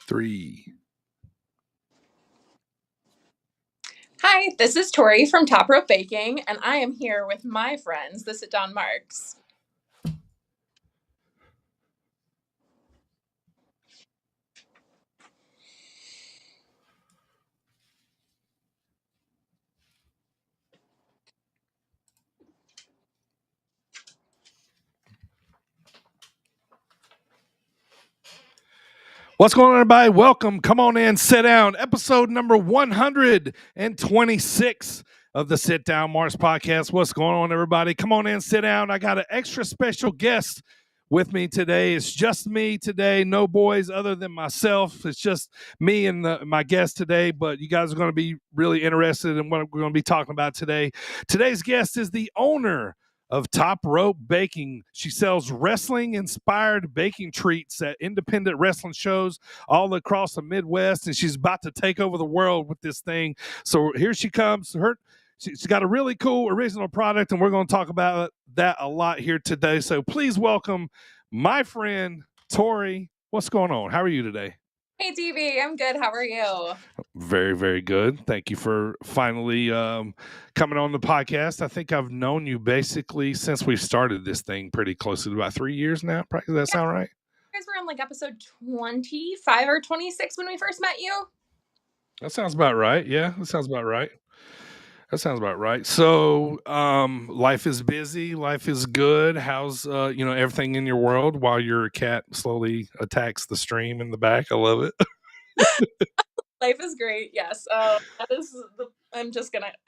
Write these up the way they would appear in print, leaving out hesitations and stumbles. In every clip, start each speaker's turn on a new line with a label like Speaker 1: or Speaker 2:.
Speaker 1: 3.
Speaker 2: Hi, this is Tori from Top Rope Baking, and I am here with my friends, the Sit Down Marks.
Speaker 1: What's going on, everybody? Welcome. Come on in, sit down. Episode number 126 of the Sit Down Marks podcast. What's going on, everybody? Come on in, sit down. I got an extra special guest with me today. It's just me today. No boys other than myself. It's just me and my guest today, but you guys are going to be really interested in what we're going to be talking about today. Today's guest is the owner of Top Rope Baking. She sells wrestling-inspired baking treats at independent wrestling shows all across the Midwest, and she's about to take over the world with this thing. So here she comes. She's got a really cool original product, and we're going to talk about that a lot here today. So please welcome my friend, Tori. What's going on? How are you today?
Speaker 2: Hey, TV, I'm good. How are you?
Speaker 1: Very, very good. Thank you for finally coming on the podcast. I think I've known you basically since we started this thing pretty close to about 3 years now. Does that sound right?
Speaker 2: You guys were on like episode 25 or 26 when we first met you.
Speaker 1: That sounds about right. Yeah, that sounds about right. So, life is busy. Life is good. How's everything in your world while your cat slowly attacks the stream in the back? I love it.
Speaker 2: Life is great. Yes. I'm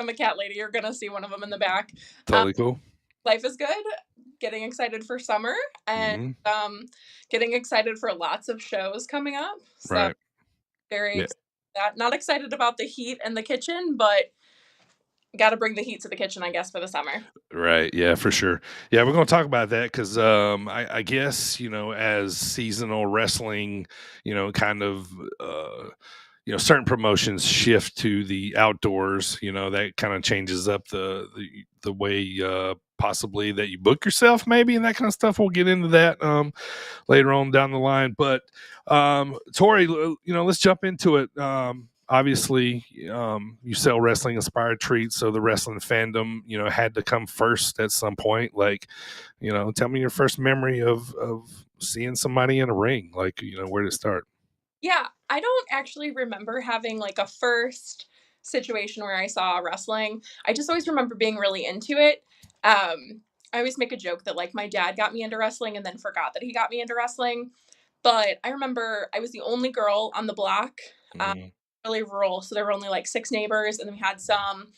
Speaker 2: a cat lady. You're gonna see one of them in the back.
Speaker 1: Totally cool.
Speaker 2: Life is good. Getting excited for summer and getting excited for lots of shows coming up. So
Speaker 1: Right.
Speaker 2: very excited about that. Not excited about the heat in the kitchen, but got to bring the heat to the kitchen, I guess, for the summer.
Speaker 1: Right. Yeah, for sure. Yeah, we're going to talk about that because I guess, as seasonal wrestling, kind of, certain promotions shift to the outdoors, that kind of changes up the way possibly that you book yourself maybe and that kind of stuff. We'll get into that later on down the line. But Tori, let's jump into it. Obviously, you sell wrestling inspired treats, so the wrestling fandom, had to come first at some point. Like, tell me your first memory of seeing somebody in a ring. Like, where did it start?
Speaker 2: Yeah, I don't actually remember having like a first situation where I saw wrestling. I just always remember being really into it. I always make a joke that like my dad got me into wrestling and then forgot that he got me into wrestling. But I remember I was the only girl on the block, really rural. So there were only like 6 neighbors, and then we had some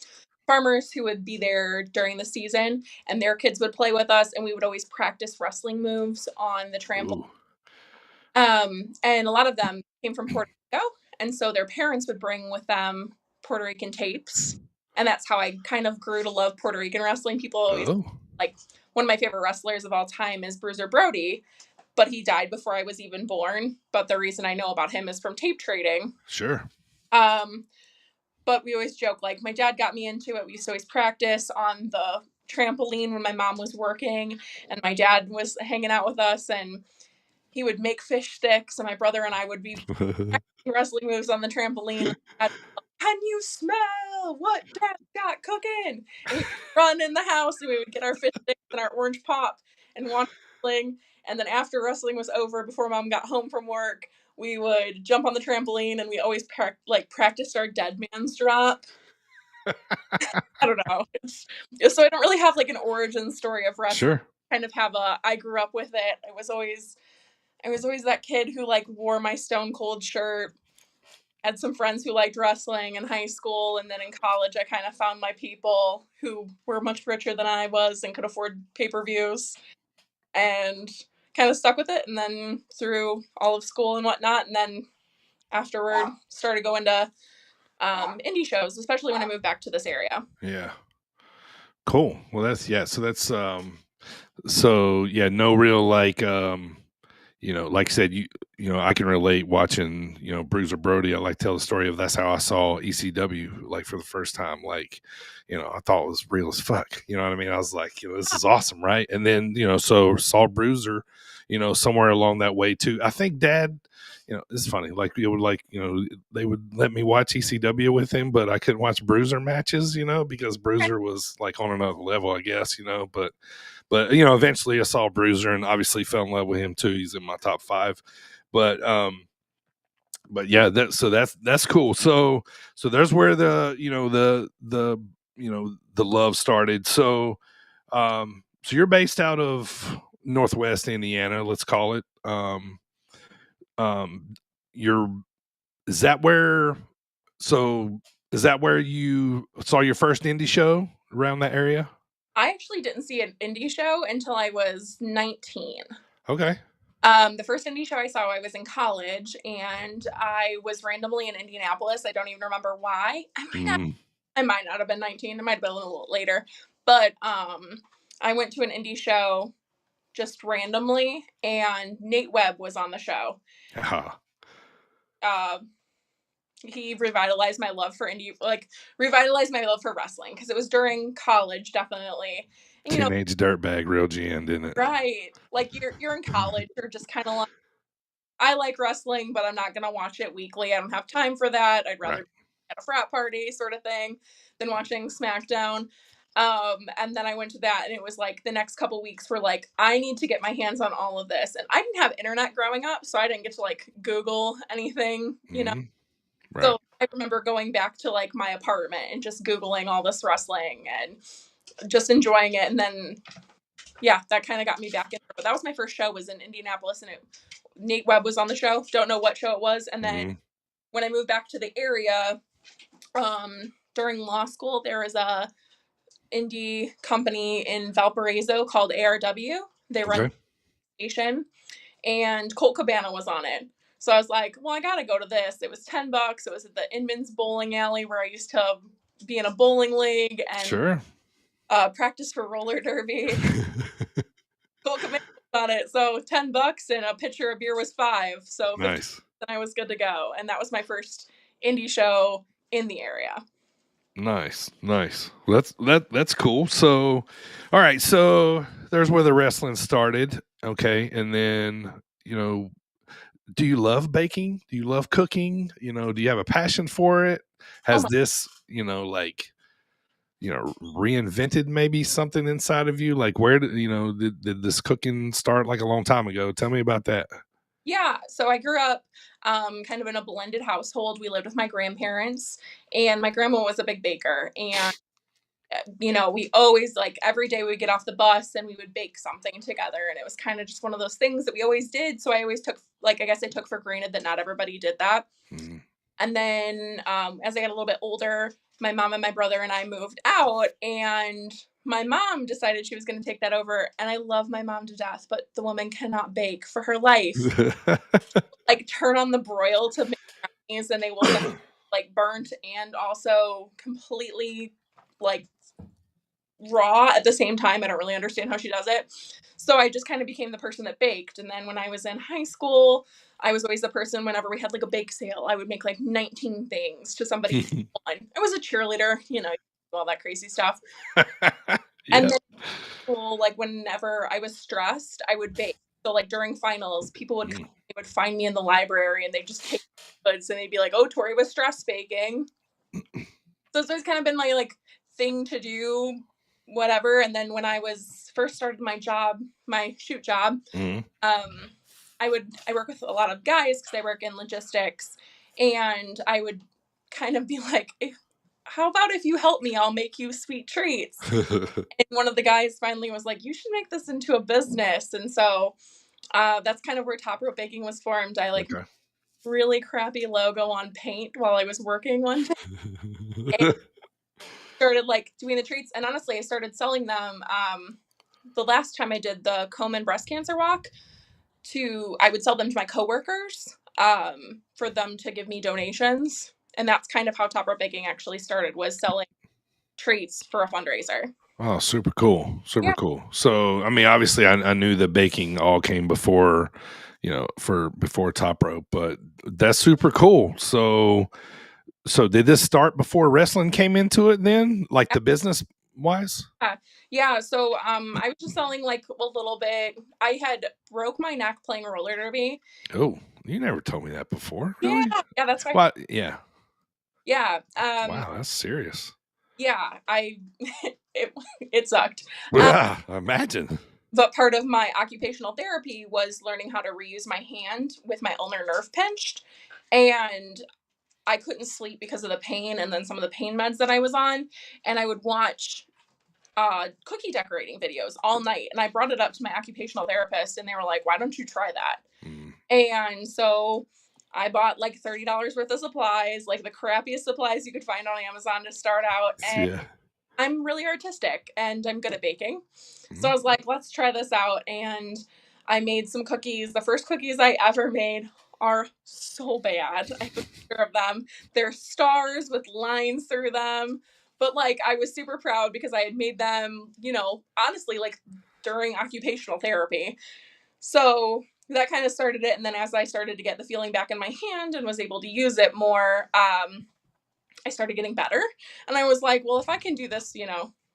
Speaker 2: farmers who would be there during the season, and their kids would play with us, and we would always practice wrestling moves on the trampoline. And a lot of them came from Puerto Rico, and so their parents would bring with them Puerto Rican tapes, and that's how I kind of grew to love Puerto Rican wrestling. People always like one of my favorite wrestlers of all time is Bruiser Brody, but he died before I was even born. But the reason I know about him is from tape trading.
Speaker 1: Sure.
Speaker 2: But we always joke, like, my dad got me into it. We used to always practice on the trampoline when my mom was working, and my dad was hanging out with us, and he would make fish sticks, and my brother and I would be wrestling moves on the trampoline. Can you smell what Dad got cooking? And we'd run in the house, and we would get our fish sticks and our orange pop and watch wrestling. And then after wrestling was over, before Mom got home from work, we would jump on the trampoline, and we always practiced our dead man's drop. I don't know. So I don't really have like an origin story of wrestling.
Speaker 1: Sure.
Speaker 2: Kind of have I grew up with it. I was always that kid who like wore my Stone Cold shirt. Had some friends who liked wrestling in high school, and then in college I kind of found my people who were much richer than I was and could afford pay-per-views, and kind of stuck with it. And then through all of school and whatnot, and then afterward started going to indie shows, especially when I moved back to this area.
Speaker 1: Yeah. Cool. Well, no real like like I said, I can relate watching, Bruiser Brody. I like to tell the story of that's how I saw ECW like for the first time. Like, I thought it was real as fuck. You know what I mean? I was like, this is awesome, right? And then, so saw Bruiser, somewhere along that way too. I think Dad, it's funny. Like it would they would let me watch ECW with him, but I couldn't watch Bruiser matches, because Bruiser was like on another level, I guess, but eventually I saw Bruiser and obviously fell in love with him too. He's in my top 5. But yeah, that's cool. So there's where the love started. So you're based out of Northwest Indiana, let's call it. You're is that where so is that where you saw your first indie show around that area?
Speaker 2: I actually didn't see an indie show until I was 19.
Speaker 1: Okay.
Speaker 2: The first indie show I saw, I was in college, and I was randomly in Indianapolis. I don't even remember why. I might not have been 19. It might have been a little later, but I went to an indie show just randomly, and Nate Webb was on the show. Uh, he revitalized my love for revitalized my love for wrestling, because it was during college, definitely. And,
Speaker 1: Teenage dirtbag, real GN, didn't it?
Speaker 2: right? Like you're in college, you're just kind of like, I like wrestling, but I'm not gonna watch it weekly. I don't have time for that. I'd rather be at a frat party sort of thing than watching SmackDown. And then I went to that, and it was like the next couple weeks were like, I need to get my hands on all of this. And I didn't have internet growing up, so I didn't get to like Google anything,
Speaker 1: Right.
Speaker 2: So I remember going back to like my apartment and just Googling all this wrestling and just enjoying it. And then, yeah, that kind of got me back in. But that was my first show, was in Indianapolis, and Nate Webb was on the show. Don't know what show it was. And then when I moved back to the area, during law school, there was a indie company in Valparaiso called ARW. They run a station, and Colt Cabana was on it. So I was like, well, I gotta go to this. It was $10. It was at the Inman's Bowling Alley, where I used to be in a bowling league and practice for roller derby. Colt Cabana was on it. So $10 and a pitcher of beer was $5. So
Speaker 1: nice.
Speaker 2: And I was good to go. And that was my first indie show in the area.
Speaker 1: Nice. Well, that's cool. So, all right. So there's where the wrestling started. Okay, and then do you love baking? Do you love cooking? Do you have a passion for it? Has this reinvented maybe something inside of you? Like where did this cooking start like a long time ago? Tell me about that.
Speaker 2: Yeah, so I grew up kind of in a blended household. We lived with my grandparents, and my grandma was a big baker. And, we always, like, every day we would get off the bus and we would bake something together. And it was kind of just one of those things that we always did. So I always took, I guess I took for granted that not everybody did that. And then as I got a little bit older, my mom and my brother and I moved out, and my mom decided she was going to take that over. And I love my mom to death, but the woman cannot bake for her life. Like turn on the broil to make brownies, and they will get like burnt and also completely like raw at the same time. I don't really understand how she does it. So I just kind of became the person that baked. And then when I was in high school, I was always the person, whenever we had like a bake sale, I would make like 19 things to somebody. I was a cheerleader, all that crazy stuff. And then like whenever I was stressed, I would bake. So like during finals, people would come, they would find me in the library, and they'd just take goods, and they'd be like, oh, Tori was stress baking. So it's always kind of been my like thing to do, whatever. And then when I was first started my job, my shoot job, I work with a lot of guys because I work in logistics, and I would kind of be like, how about if you help me, I'll make you sweet treats. And one of the guys finally was like, you should make this into a business. And so that's kind of where Top Rope Baking was formed. I really crappy logo on paint while I was working one day. And started like doing the treats, and honestly I started selling them. The last time I did the Komen breast cancer walk, I would sell them to my coworkers for them to give me donations. And that's kind of how Top Rope Baking actually started, was selling treats for a fundraiser.
Speaker 1: Oh, super cool. Cool. So, I mean, obviously I knew the baking all came before, before Top Rope, but that's super cool. So did this start before wrestling came into it then? Like the business wise?
Speaker 2: Yeah. So, I was just selling like a little bit. I had broke my neck playing roller derby.
Speaker 1: Oh. You never told me that before.
Speaker 2: Yeah,
Speaker 1: Really?
Speaker 2: yeah, that's why.
Speaker 1: What? Yeah.
Speaker 2: Yeah,
Speaker 1: Wow, that's serious.
Speaker 2: yeah, I it it sucked. Um,
Speaker 1: Yeah, imagine.
Speaker 2: but part of my occupational therapy was learning how to reuse my hand with my ulnar nerve pinched, and I couldn't sleep because of the pain and then some of the pain meds that I was on, and I would watch cookie decorating videos all night. And I brought it up to my occupational therapist, and they were like, "Why don't you try that?"
Speaker 1: Mm,
Speaker 2: And so I bought like $30 worth of supplies, like the crappiest supplies you could find on Amazon to start out. And
Speaker 1: yeah.
Speaker 2: I'm really artistic and I'm good at baking. So I
Speaker 1: Mm,
Speaker 2: was like, let's try this out. And I made some cookies. The first cookies I ever made are so bad. I have a picture of them. They're stars with lines through them. But like, I was super proud because I had made them, honestly, like during occupational therapy. So that kind of started it. And then as I started to get the feeling back in my hand and was able to use it more, I started getting better. And I was like, well, if I can do this,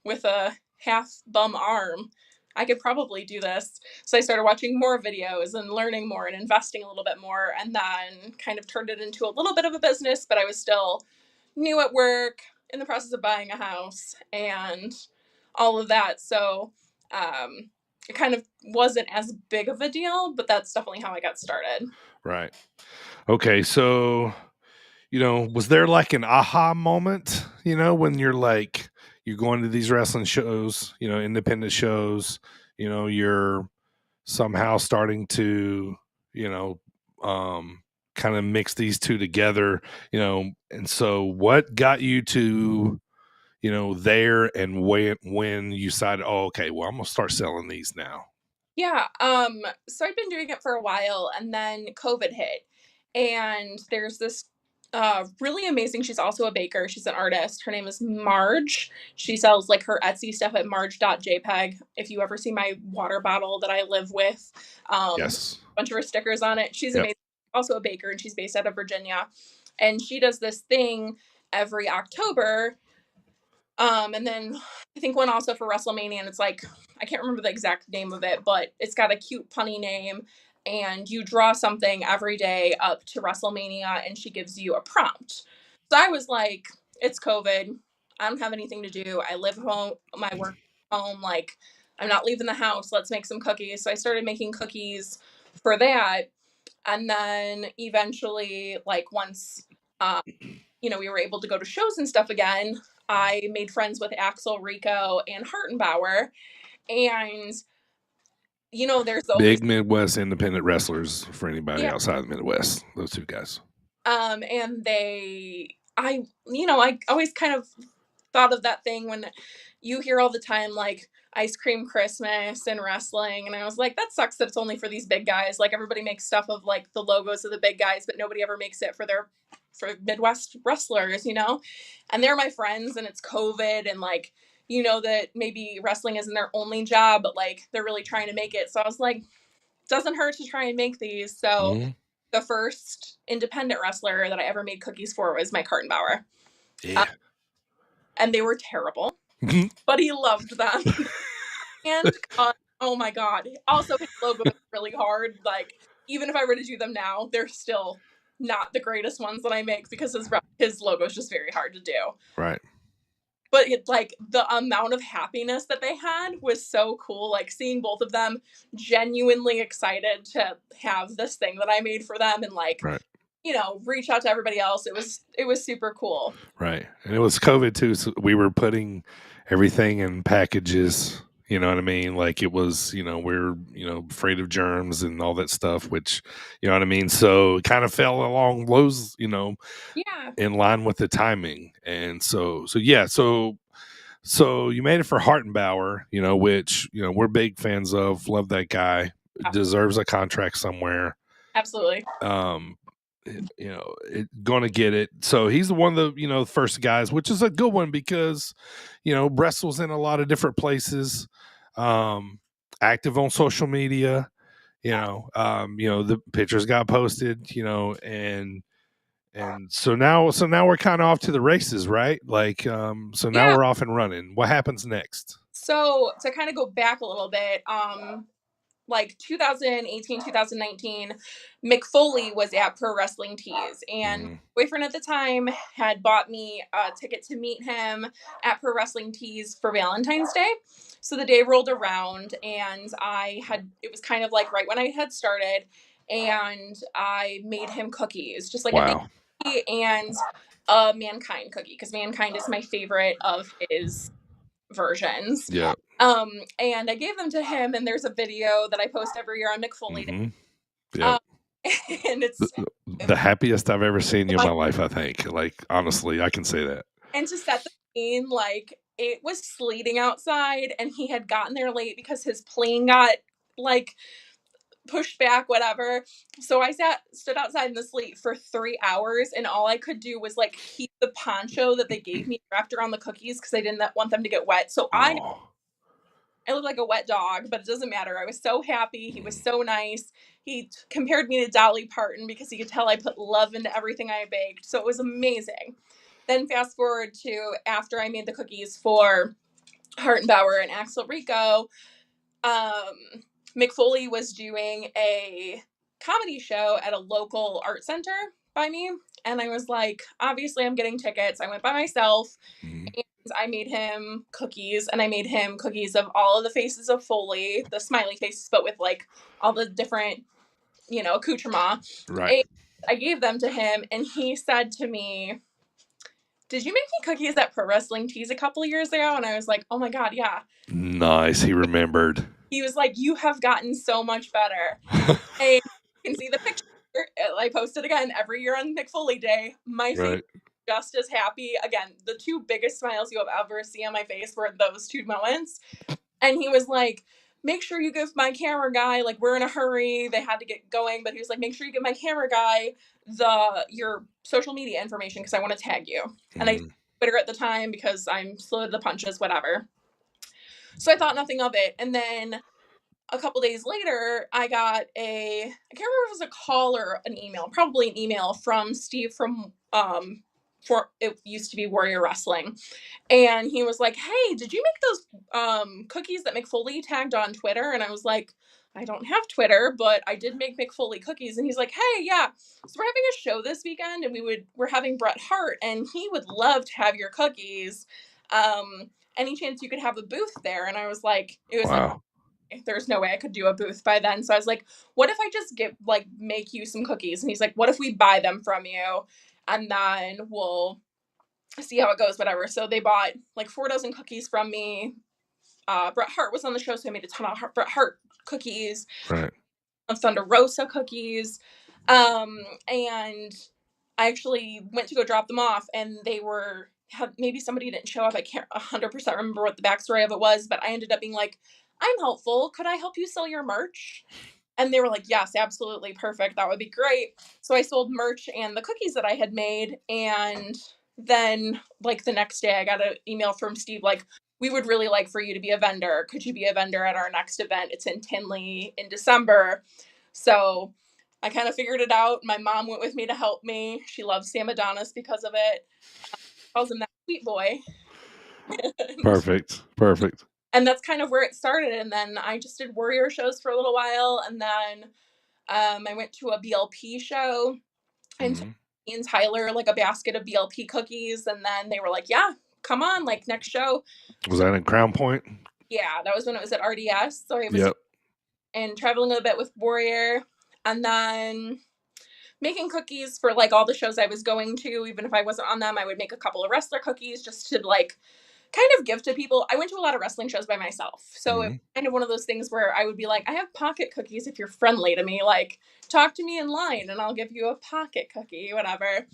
Speaker 2: with a half bum arm, I could probably do this. So I started watching more videos and learning more and investing a little bit more, and then kind of turned it into a little bit of a business, but I was still new at work, in the process of buying a house and all of that. So it kind of wasn't as big of a deal, but that's definitely how I got started.
Speaker 1: right. Okay, so was there like an aha moment, when you're going to these wrestling shows, independent shows, you're somehow starting to, you know, kind of mix these two together, and so what got you to, there and when you decided, oh, okay, well, I'm gonna start selling these now.
Speaker 2: Yeah, so I'd been doing it for a while and then COVID hit. And there's this really amazing, she's also a baker, she's an artist. Her name is Marge. She sells like her Etsy stuff at marge.jpg. If you ever see my water bottle that I live with, a
Speaker 1: Yes.
Speaker 2: bunch of her stickers on it. She's
Speaker 1: Yep.
Speaker 2: amazing. Also a baker, and she's based out of Virginia. And she does this thing every October, and then I think one also for WrestleMania, and it's like I can't remember the exact name of it, but it's got a cute punny name, and you draw something every day up to WrestleMania, and she gives you a prompt. So I was like, it's COVID, I don't have anything to do. I live home, my work home, like I'm not leaving the house. Let's make some cookies. So I started making cookies for that, and then eventually, like once um, we were able to go to shows and stuff again, I made friends with Axel, Rico, and Hartenbauer. And, there's always,
Speaker 1: Big Midwest independent wrestlers for anybody
Speaker 2: yeah.
Speaker 1: outside the Midwest. Those two guys.
Speaker 2: And I always kind of thought of that thing when you hear all the time, like, ice cream Christmas and wrestling. And I was like, that sucks that it's only for these big guys. Like, everybody makes stuff of like the logos of the big guys, but nobody ever makes it for Midwest wrestlers. And they're my friends, and it's COVID, and like, that maybe wrestling isn't their only job, but like they're really trying to make it. So I was like, doesn't hurt to try and make these. So
Speaker 1: Mhm.
Speaker 2: the first independent wrestler that I ever made cookies for was Mike Hartenbauer.
Speaker 1: Yeah.
Speaker 2: And they were terrible, but he loved them. And oh my god. Also, his logo is really hard. Like, even if I were to do them now, they're still not the greatest ones that I make because his logo is just very hard to do.
Speaker 1: Right.
Speaker 2: But it, like, the amount of happiness that they had was so cool. Like, seeing both of them genuinely excited to have this thing that I made for them, and like,
Speaker 1: Right.
Speaker 2: reach out to everybody else. It was super cool.
Speaker 1: Right. And it was COVID too. So we were putting everything in packages. You know what I mean? Like it was, we're, afraid of germs and all that stuff, which, you know what I mean? So it kind of fell along those,
Speaker 2: Yeah,
Speaker 1: in line with the timing. And so yeah. So you made it for Hartenbauer, which, we're big fans of, love that guy, deserves a contract somewhere.
Speaker 2: absolutely.
Speaker 1: Um, gonna get it. So he's one of the first guys, which is a good one because wrestles in a lot of different places, active on social media. The pictures got posted, and so now we're kind of off to the races, right? Like, so now
Speaker 2: Yeah.
Speaker 1: we're off and running. What happens next?
Speaker 2: So to kind of go back a little bit, like 2018, 2019, Mick Foley was at Pro Wrestling Tees, and my
Speaker 1: Mm-hmm.
Speaker 2: boyfriend at the time had bought me a ticket to meet him at Pro Wrestling Tees for Valentine's Day. So the day rolled around, and it was kind of like right when I had started, and I made him cookies, just like a naked
Speaker 1: Wow.
Speaker 2: cookie and a Mankind cookie, because Mankind is my favorite of his versions.
Speaker 1: Yeah.
Speaker 2: And I gave them to him, and there's a video that I post every year on Mick Foley Day.
Speaker 1: Mm-hmm. Yep.
Speaker 2: Um, and
Speaker 1: The,
Speaker 2: it's
Speaker 1: the happiest I've ever seen you in my life, I think. Like, honestly, I can say that.
Speaker 2: and to set the scene, like it was sleeting outside, and he had gotten there late because his plane got like pushed back, whatever. So I stood outside in the sleet for 3 hours, and all I could do was like keep the poncho that they gave me wrapped around the cookies because I didn't want them to get wet. So
Speaker 1: Oh.
Speaker 2: I look like a wet dog, but it doesn't matter. I was so happy. He was so nice. He compared me to Dolly Parton because he could tell I put love into everything I baked. So it was amazing. Then fast forward to after I made the cookies for Hartenbauer and Axel Rico, Mick Foley was doing a comedy show at a local art center by me. And I was like, obviously, I'm getting tickets. I went by myself.
Speaker 1: Mm-hmm.
Speaker 2: And I made him cookies, and I made him cookies of all of the faces of Foley, the smiley faces, but with like all the different, accoutrement.
Speaker 1: Right.
Speaker 2: And I gave them to him, and he said to me, "Did you make me cookies at Pro Wrestling Tees a couple of years ago?" And I was like, "Oh my God, yeah."
Speaker 1: Nice. He remembered.
Speaker 2: He was like, "You have gotten so much better." And you can see the picture. I post it again every year on Mick Foley Day. My face
Speaker 1: Right.
Speaker 2: just as happy. Again, the two biggest smiles you have ever seen on my face were those two moments. And he was like, "Make sure you give my camera guy, like we're in a hurry. They had to get going, but he was like, make sure you give my camera guy your social media information because I want to tag you." And I
Speaker 1: Mm-hmm.
Speaker 2: Twitter at the time because I'm slow to the punches, whatever. So I thought nothing of it. And then a couple days later, I got I can't remember if it was a call or an email, probably an email from Steve from for it used to be Warrior Wrestling. And he was like, "Hey, did you make those cookies that Mick Foley tagged on Twitter?" And I was like, "I don't have Twitter, but I did make Mick Foley cookies." And he's like, "Hey, yeah, so we're having a show this weekend, and we're having Bret Hart, and he would love to have your cookies. Any chance you could have a booth there?" And I was like, it was like,
Speaker 1: Wow.
Speaker 2: there's no way I could do a booth by then. So I was like, "What if I just make you some cookies?" And he's like, "What if we buy them from you, and then we'll see how it goes, whatever." So they bought like 4 dozen cookies from me. Bret Hart was on the show, so I made a ton of Bret Hart cookies,
Speaker 1: Right.
Speaker 2: of Thunder Rosa cookies. And I actually went to go drop them off, and maybe somebody didn't show up. I can't 100% remember what the backstory of it was, but I ended up being like, "I'm helpful. Could I help you sell your merch?" And they were like, "Yes, absolutely. Perfect. That would be great." So I sold merch and the cookies that I had made. And then, like, the next day, I got an email from Steve, like, "We would really like for you to be a vendor. Could you be a vendor at our next event? It's in Tinley in December." So I kind of figured it out. My mom went with me to help me. She loves Sam Adonis because of it. Calls him that sweet boy. and,
Speaker 1: Perfect. Perfect.
Speaker 2: and that's kind of where it started. And then I just did Warrior shows for a little while. And then I went to a BLP show and took
Speaker 1: Mm-hmm.
Speaker 2: me and Tyler like a basket of BLP cookies. And then they were like, "Yeah, come on, like next show."
Speaker 1: Was that in Crown Point?
Speaker 2: Yeah, that was when it was at RDS. So I was
Speaker 1: Yep.
Speaker 2: and traveling a bit with Warrior. And then making cookies for like all the shows I was going to. Even if I wasn't on them, I would make a couple of wrestler cookies just to like kind of give to people. I went to a lot of wrestling shows by myself. So it
Speaker 1: Mm-hmm.
Speaker 2: was kind of one of those things where I would be like, "I have pocket cookies if you're friendly to me. Like, talk to me in line and I'll give you a pocket cookie, whatever."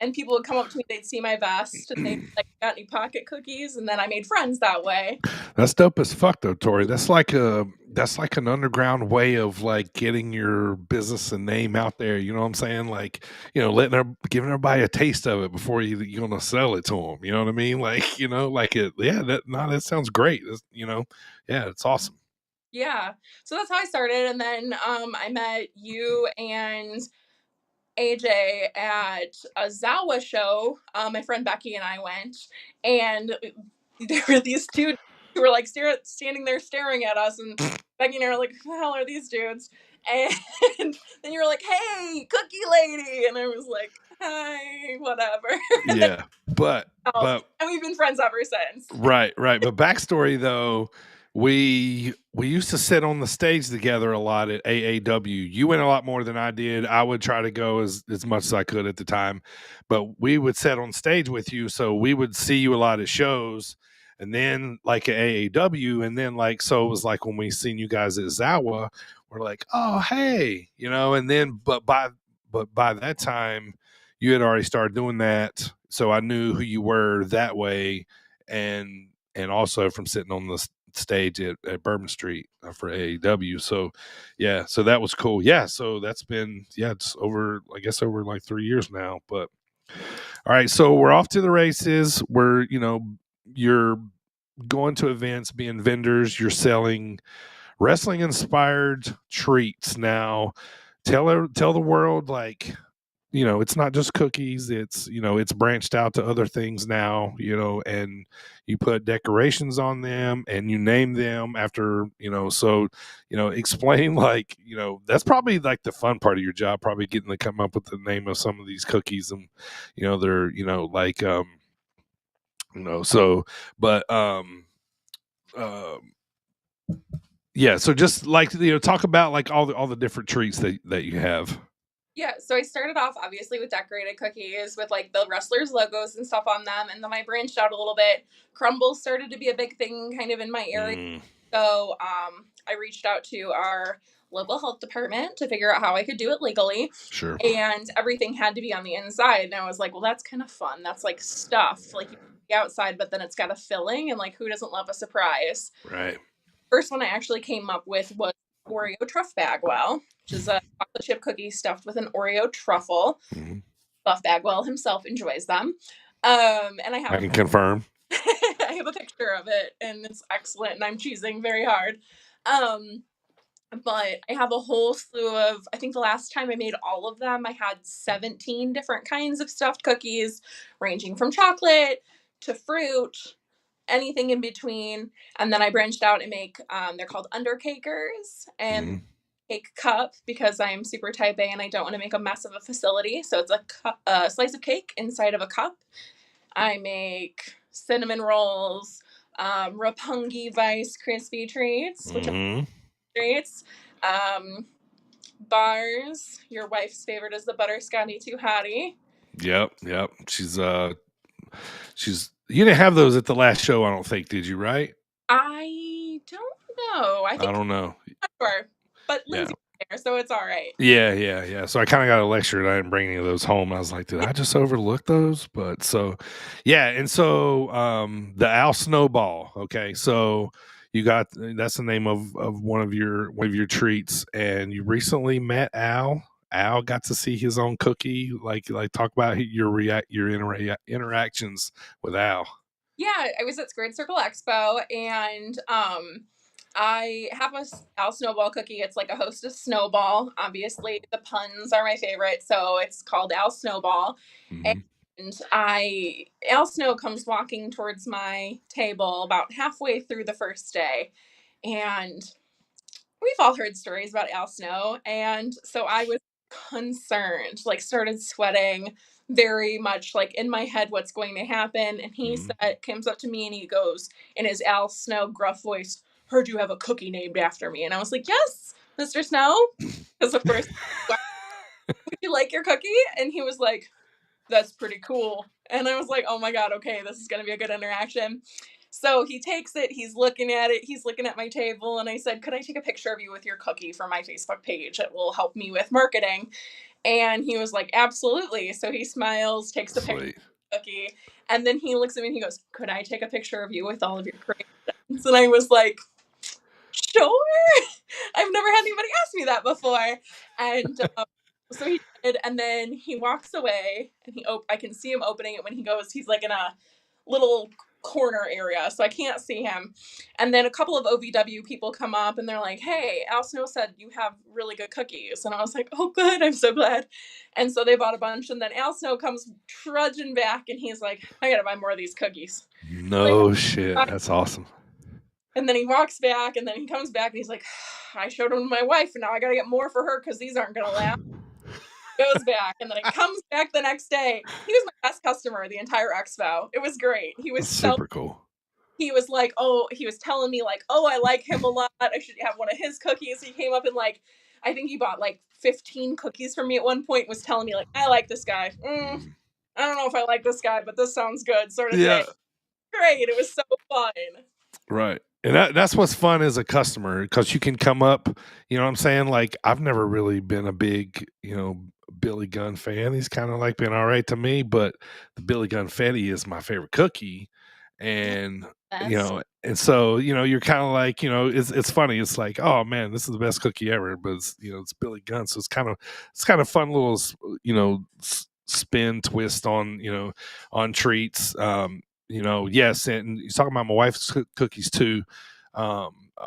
Speaker 2: And people would come up to me, they'd see my vest, and they'd be like, "Got any pocket cookies?" And then I made friends that way.
Speaker 1: That's dope as fuck, though, Tori. That's like an underground way of like getting your business and name out there. You know what I'm saying? Like, giving everybody a taste of it before you're gonna sell it to them. You know what I mean? Like, like it. Yeah, that sounds great. Yeah, it's awesome.
Speaker 2: Yeah. So that's how I started. And then I met you and AJ at a Zawa show. My friend Becky and I went, and there were these two who were like standing there staring at us, and Becky and I were like, who the hell are these dudes? And then you were like, hey, cookie lady. And I was like, hi, whatever. And then
Speaker 1: Yeah, but
Speaker 2: and we've been friends ever since.
Speaker 1: right. But backstory though, we used to sit on the stage together a lot at AAW. You went a lot more than I did. I would try to go as much as I could at the time, but we would sit on stage with you, so we would see you a lot at shows. And then like at AAW, and then like so it was like when we seen you guys at Zawa, we're like, oh hey, and then but by that time you had already started doing that, so I knew who you were that way, and also from sitting on the stage at Bourbon Street for AEW. So yeah, so that was cool. Yeah, so that's been it's over, I guess, over like 3 years now. But all right, so we're off to the races. We're you're going to events, being vendors. You're selling wrestling inspired treats now. Tell the world, like, it's not just cookies. It's branched out to other things now, and you put decorations on them and you name them after, so, explain, like, that's probably like the fun part of your job, probably getting to come up with the name of some of these cookies. And, they're, like, so, but, um, yeah, so just like, talk about like all the different treats that you have.
Speaker 2: Yeah, so I started off obviously with decorated cookies with like the wrestlers' logos and stuff on them, and then I branched out a little bit. Crumbles started to be a big thing kind of in my area.
Speaker 1: Mm,
Speaker 2: So I reached out to our local health department to figure out how I could do it legally.
Speaker 1: sure.
Speaker 2: And everything had to be on the inside. And I was like, well, that's kind of fun. That's like stuff. Like you can be outside, but then it's got a filling. And like, who doesn't love a surprise?
Speaker 1: Right.
Speaker 2: First one I actually came up with was Oreo Truff Bagwell, which is a chocolate chip cookie stuffed with an Oreo truffle.
Speaker 1: Mm-hmm.
Speaker 2: Buff Bagwell himself enjoys them. And
Speaker 1: I can confirm.
Speaker 2: I have a picture of it, and it's excellent, and I'm cheesing very hard. But I have a whole slew of, I think the last time I made all of them, I had 17 different kinds of stuffed cookies, ranging from chocolate to fruit, anything in between. And then I branched out and make, they're called undercakers and
Speaker 1: Mm-hmm.
Speaker 2: cake cup because I'm super type A and I don't want to make a mess of a facility. So it's a slice of cake inside of a cup. I make cinnamon rolls, Rapungi Vice crispy treats, which are
Speaker 1: Mm-hmm.
Speaker 2: treats. Bars. Your wife's favorite is the butterscotchy too hottie.
Speaker 1: Yep. She's you didn't have those at the last show, I don't think, did you, right?
Speaker 2: I don't know. I
Speaker 1: I
Speaker 2: think
Speaker 1: don't know.
Speaker 2: sure, but
Speaker 1: Yeah.
Speaker 2: Lindsay's there, so it's all right.
Speaker 1: Yeah. So I kind of got a lecture and I didn't bring any of those home. I was like, did I just overlook those? But so, yeah. And so, the Al Snowball. Okay. So you got, that's the name of one of your treats. And you recently met Al. Al got to see his own cookie. Like talk about your interactions with Al.
Speaker 2: Yeah, I was at Squared Circle Expo, and I have a Al Snowball cookie. It's like a Hostess Snowball. Obviously, the puns are my favorite, so it's called Al Snowball.
Speaker 1: Mm-hmm.
Speaker 2: And Al Snow comes walking towards my table about halfway through the first day, and we've all heard stories about Al Snow, and so I was concerned, like started sweating very much like in my head what's going to happen. And he
Speaker 1: Mm-hmm.
Speaker 2: said, comes up to me and he goes in his Al Snow gruff voice, heard you have a cookie named after me. And I was like, yes, Mr. Snow. Because of course, would you like your cookie? And he was like, that's pretty cool. And I was like, oh my God, okay, this is going to be a good interaction. So he takes it, he's looking at it, he's looking at my table, and I said, could I take a picture of you with your cookie for my Facebook page? It will help me with marketing. And he was like, absolutely. So he smiles, takes a picture
Speaker 1: Sweet.
Speaker 2: of the cookie, and then he looks at me and he goes, could I take a picture of you with all of your creations? And I was like, sure. I've never had anybody ask me that before. And so he did, and then he walks away, and I can see him opening it when he goes. He's like in a little corner area, so I can't see him. And then a couple of OVW people come up, and they're like, "Hey, Al Snow said you have really good cookies," and I was like, "Oh, good, I'm so glad." And so they bought a bunch, and then Al Snow comes trudging back, and he's like, "I gotta buy more of these cookies."
Speaker 1: No shit. That's awesome.
Speaker 2: And then he walks back, and then he comes back, and he's like, I showed him to my wife, and now I got to get more for her because these aren't going to last. Goes back, and then it comes back the next day. He was my best customer the entire expo. It was great.
Speaker 1: That's super cool.
Speaker 2: He was like, oh, he was telling me like, oh, I like him a lot. I should have one of his cookies. He came up and like, I think he bought like 15 cookies from me at one point. Was telling me like, I like this guy. I don't know if I like this guy, but this sounds good, sort of thing.
Speaker 1: Yeah.
Speaker 2: Great. It was so fun.
Speaker 1: Right. And that's what's fun as a customer because you can come up, you know what I'm saying? Like, I've never really been a big, Billy Gunn fan. He's kind of like been all right to me, but the Billy Gunn Fetty is my favorite cookie. And,
Speaker 2: Best.
Speaker 1: and so, you're kind of like, it's funny. It's like, oh man, this is the best cookie ever, but it's Billy Gunn. So it's kind of fun little, spin twist on treats. Yes, and you're talking about my wife's cookies too.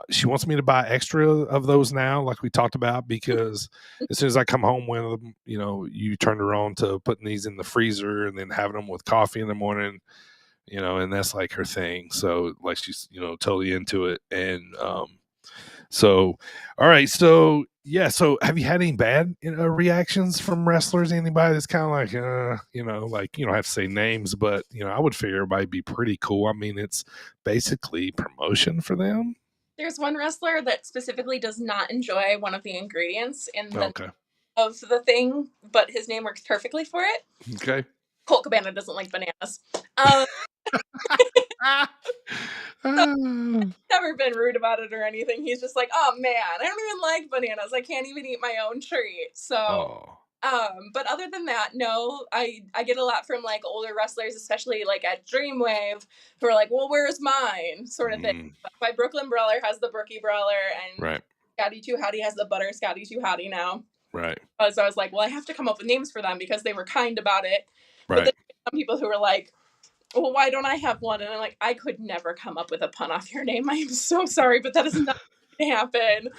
Speaker 1: She wants me to buy extra of those now, like we talked about, because as soon as I come home with them, you turned her on to putting these in the freezer and then having them with coffee in the morning, and that's like her thing. So like she's, totally into it. And so, all right. So, yeah. So, have you had any bad reactions from wrestlers? Anybody that's kind of like, like, you don't have to say names, but, I would figure everybody'd be pretty cool. I mean, it's basically promotion for them.
Speaker 2: There's one wrestler that specifically does not enjoy one of the ingredients in the
Speaker 1: Okay.
Speaker 2: of the thing, but his name works perfectly for it.
Speaker 1: Okay.
Speaker 2: Colt Cabana doesn't like bananas. Never been rude about it or anything. He's just like, oh man, I don't even like bananas. I can't even eat my own treat. So, but other than that, no, I get a lot from like older wrestlers, especially like at Dreamwave, who are like, well, where's mine? Sort of thing. But my Brooklyn Brawler has the Brookie Brawler, and
Speaker 1: right.
Speaker 2: Scotty Too Hottie has the Butter Scotty Too Hottie now.
Speaker 1: Right.
Speaker 2: So I was like, well, I have to come up with names for them because they were kind about it.
Speaker 1: Right.
Speaker 2: But then some people who were like, well, why don't I have one? And I'm like, I could never come up with a pun off your name. I am so sorry, but that is not going to happen.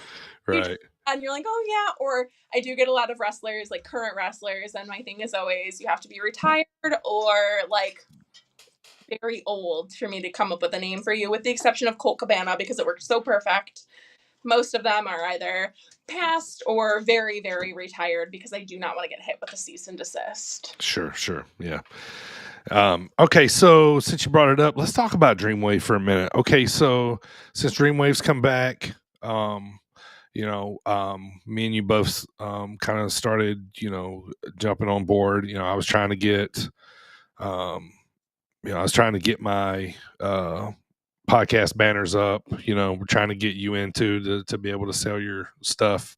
Speaker 1: Right.
Speaker 2: And you're like, oh yeah. Or I do get a lot of wrestlers, like current wrestlers, and my thing is always you have to be retired or like very old for me to come up with a name for you, with the exception of Colt Cabana because it worked so perfect. Most of them are either past or very, very retired because I do not want to get hit with a cease and desist.
Speaker 1: Sure. Yeah. Okay, so since you brought it up, let's talk about Dreamwave for a minute. Okay, so since Dreamwave's come back, me and you both kind of started, jumping on board. I was trying to get, my podcast banners up. We're trying to get you into to be able to sell your stuff.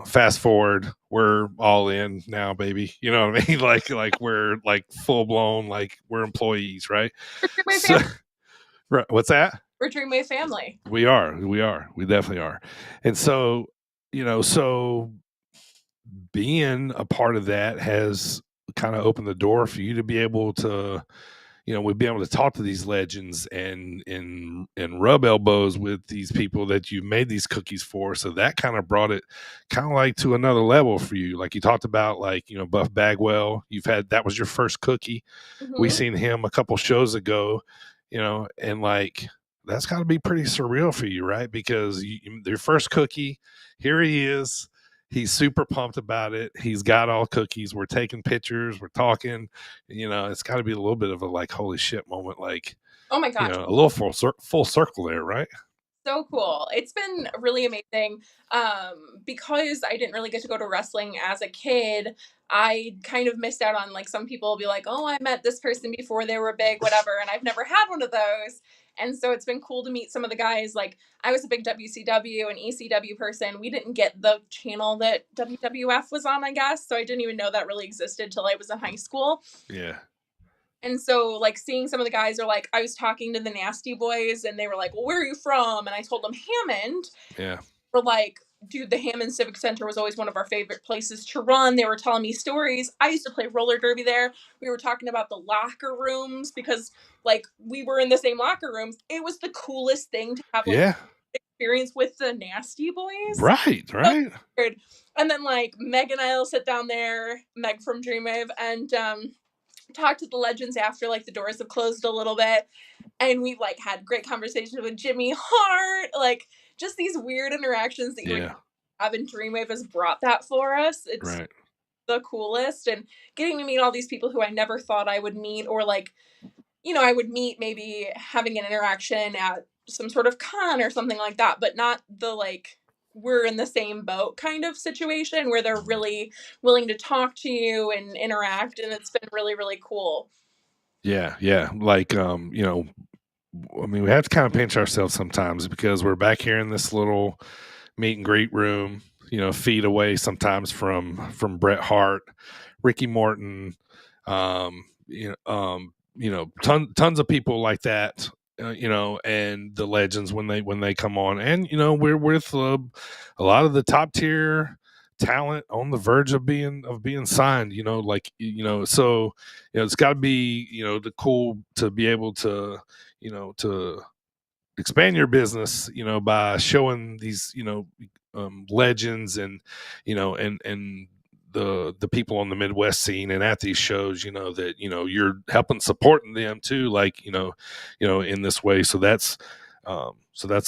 Speaker 1: Fast forward, we're all in now, baby. You know what I mean? Like we're like full blown, like we're employees, right? So, right. What's that?
Speaker 2: We're Dreamwave family.
Speaker 1: We are. We definitely are. And so, so being a part of that has kind of opened the door for you to be able to, we'd be able to talk to these legends and rub elbows with these people that you've made these cookies for. So that kind of brought it kind of like to another level for you. Like you talked about, like, Buff Bagwell, that was your first cookie. Mm-hmm. We seen him a couple shows ago, and like, that's got to be pretty surreal for you, right? Because your first cookie, here he is. He's super pumped about it. He's got all cookies. We're taking pictures. We're talking. It's got to be a little bit of a like holy shit moment. Like,
Speaker 2: oh my gosh,
Speaker 1: a little full circle there, right?
Speaker 2: So cool. It's been really amazing. Because I didn't really get to go to wrestling as a kid, I kind of missed out on, like, some people will be like, oh, I met this person before they were big, whatever. And I've never had one of those. And so it's been cool to meet some of the guys. Like, I was a big WCW and ECW person. We didn't get the channel that WWF was on, I guess. So I didn't even know that really existed till I was in high school.
Speaker 1: Yeah.
Speaker 2: And so, like, seeing some of the guys are like, I was talking to the Nasty Boys and they were like, well, where are you from? And I told them Hammond.
Speaker 1: Yeah.
Speaker 2: We're like, dude, the Hammond Civic Center was always one of our favorite places to run. They were telling me stories. I used to play roller derby there. We were talking about the locker rooms because, like, we were in the same locker rooms. It was the coolest thing to have, like, experience with the Nasty Boys.
Speaker 1: Right.
Speaker 2: And then, like, Meg and I will sit down there, Meg from Dreamwave, and talked to the legends after like the doors have closed a little bit, and we've like had great conversations with Jimmy Hart, like just these weird interactions that you would
Speaker 1: Yeah.
Speaker 2: have, and Dreamwave has brought that for us. It's
Speaker 1: Right.
Speaker 2: the coolest, and getting to meet all these people who I never thought I would meet, or like, I would meet, maybe having an interaction at some sort of con or something like that, but not the like we're in the same boat kind of situation where they're really willing to talk to you and interact, and it's been really really cool.
Speaker 1: Yeah. Yeah. Like, I mean, we have to kind of pinch ourselves sometimes because we're back here in this little meet and greet room, feet away sometimes from Bret Hart, Ricky Morton, tons of people like that, and the legends when they come on, and we're with a lot of the top tier talent on the verge of being signed. So it's got to be the cool to be able to to expand your business, by showing these, legends and, and the people on the Midwest scene and at these shows, that, you're helping supporting them too, like, in this way. So that's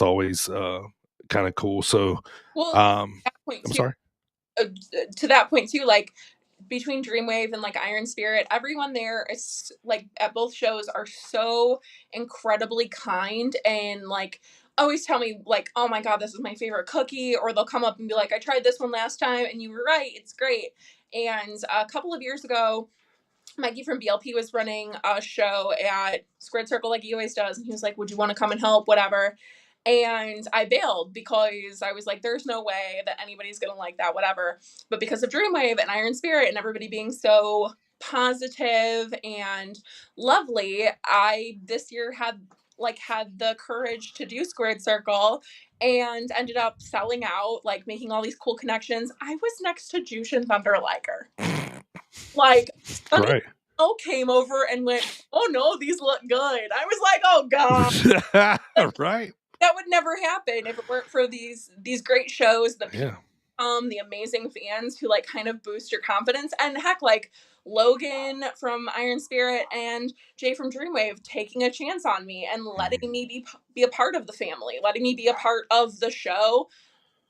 Speaker 1: always, kind of cool. So,
Speaker 2: Well,
Speaker 1: um,
Speaker 2: that point
Speaker 1: I'm
Speaker 2: too,
Speaker 1: sorry.
Speaker 2: uh, to that point too, like between Dreamwave and like Iron Spirit, everyone there is like at both shows are so incredibly kind, and like always tell me like, oh my god, this is my favorite cookie, or they'll come up and be like, I tried this one last time and you were right, it's great. And a couple of years ago, Mikey from BLP was running a show at Squared Circle like he always does, and he was like, would you want to come and help, whatever. And I bailed because I was like, there's no way that anybody's gonna like that, whatever. But because of Dreamwave and Iron Spirit and everybody being so positive and lovely, I this year had the courage to do Squared Circle, and ended up selling out, like making all these cool connections. I was next to Jushin Thunder Liger. Like, Sunny
Speaker 1: Great.
Speaker 2: came over and went, oh no, these look good. I was like, oh god,
Speaker 1: Right.
Speaker 2: that would never happen if it weren't for these great shows, the people,
Speaker 1: Yeah.
Speaker 2: the amazing fans who like kind of boost your confidence. And heck, like Logan from Iron Spirit and Jay from Dreamwave taking a chance on me and letting me be a part of the family, letting me be a part of the show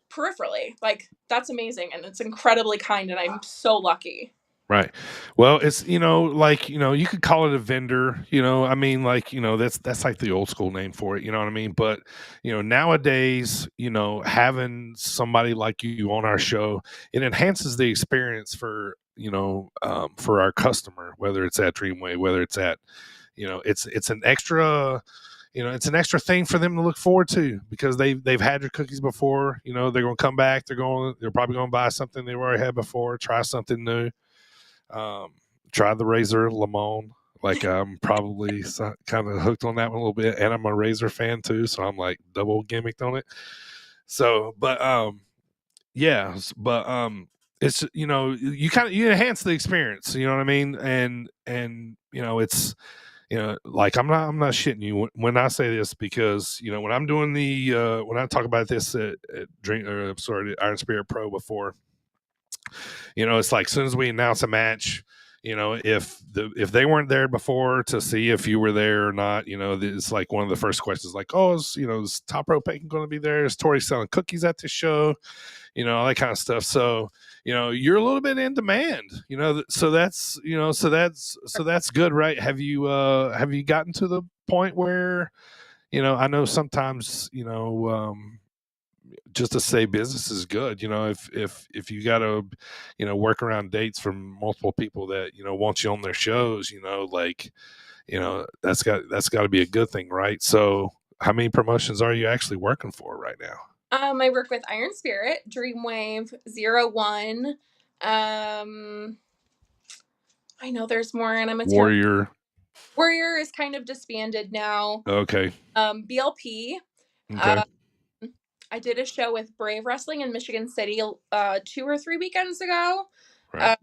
Speaker 2: peripherally. Like, that's amazing, and it's incredibly kind, and I'm so lucky.
Speaker 1: Right. Well, it's, like, you could call it a vendor, I mean, like, that's like the old school name for it, you know what I mean? But, nowadays, having somebody like you on our show, it enhances the experience for our customer, whether it's at Dreamway, whether it's at, it's an extra, it's an extra thing for them to look forward to because they've had your cookies before, they're going to come back, they're probably going to buy something they've already had before, try something new. um, Try the Razor Lemon. Like, I'm probably kind of hooked on that one a little bit, and I'm a Razor fan too, so I'm like double gimmicked on it. So, but yeah, but it's, you enhance the experience. You know what I mean? And it's, like, I'm not shitting you when I say this, because when I'm doing when I talk about this at Drink, or sorry, Iron Spirit Pro before, it's like, as soon as we announce a match, if they weren't there before to see if you were there or not, it's like one of the first questions, like, oh, is Top Rope Bacon going to be there? Is Tori selling cookies at the show? All that kind of stuff. So, you're a little bit in demand, so that's good, right? Have you gotten to the point where, I know sometimes, just to say business is good, if you got to work around dates from multiple people that want you on their shows, like, that's got to be a good thing, right? So how many promotions are you actually working for right now?
Speaker 2: I work with Iron Spirit, Dreamwave, Zero One. Um, I know there's more, and I'm a terrible.
Speaker 1: Warrior.
Speaker 2: Warrior is kind of disbanded now.
Speaker 1: Okay.
Speaker 2: BLP.
Speaker 1: Okay.
Speaker 2: I did a show with Brave Wrestling in Michigan City 2 or 3 weekends ago.
Speaker 1: Right.
Speaker 2: Uh,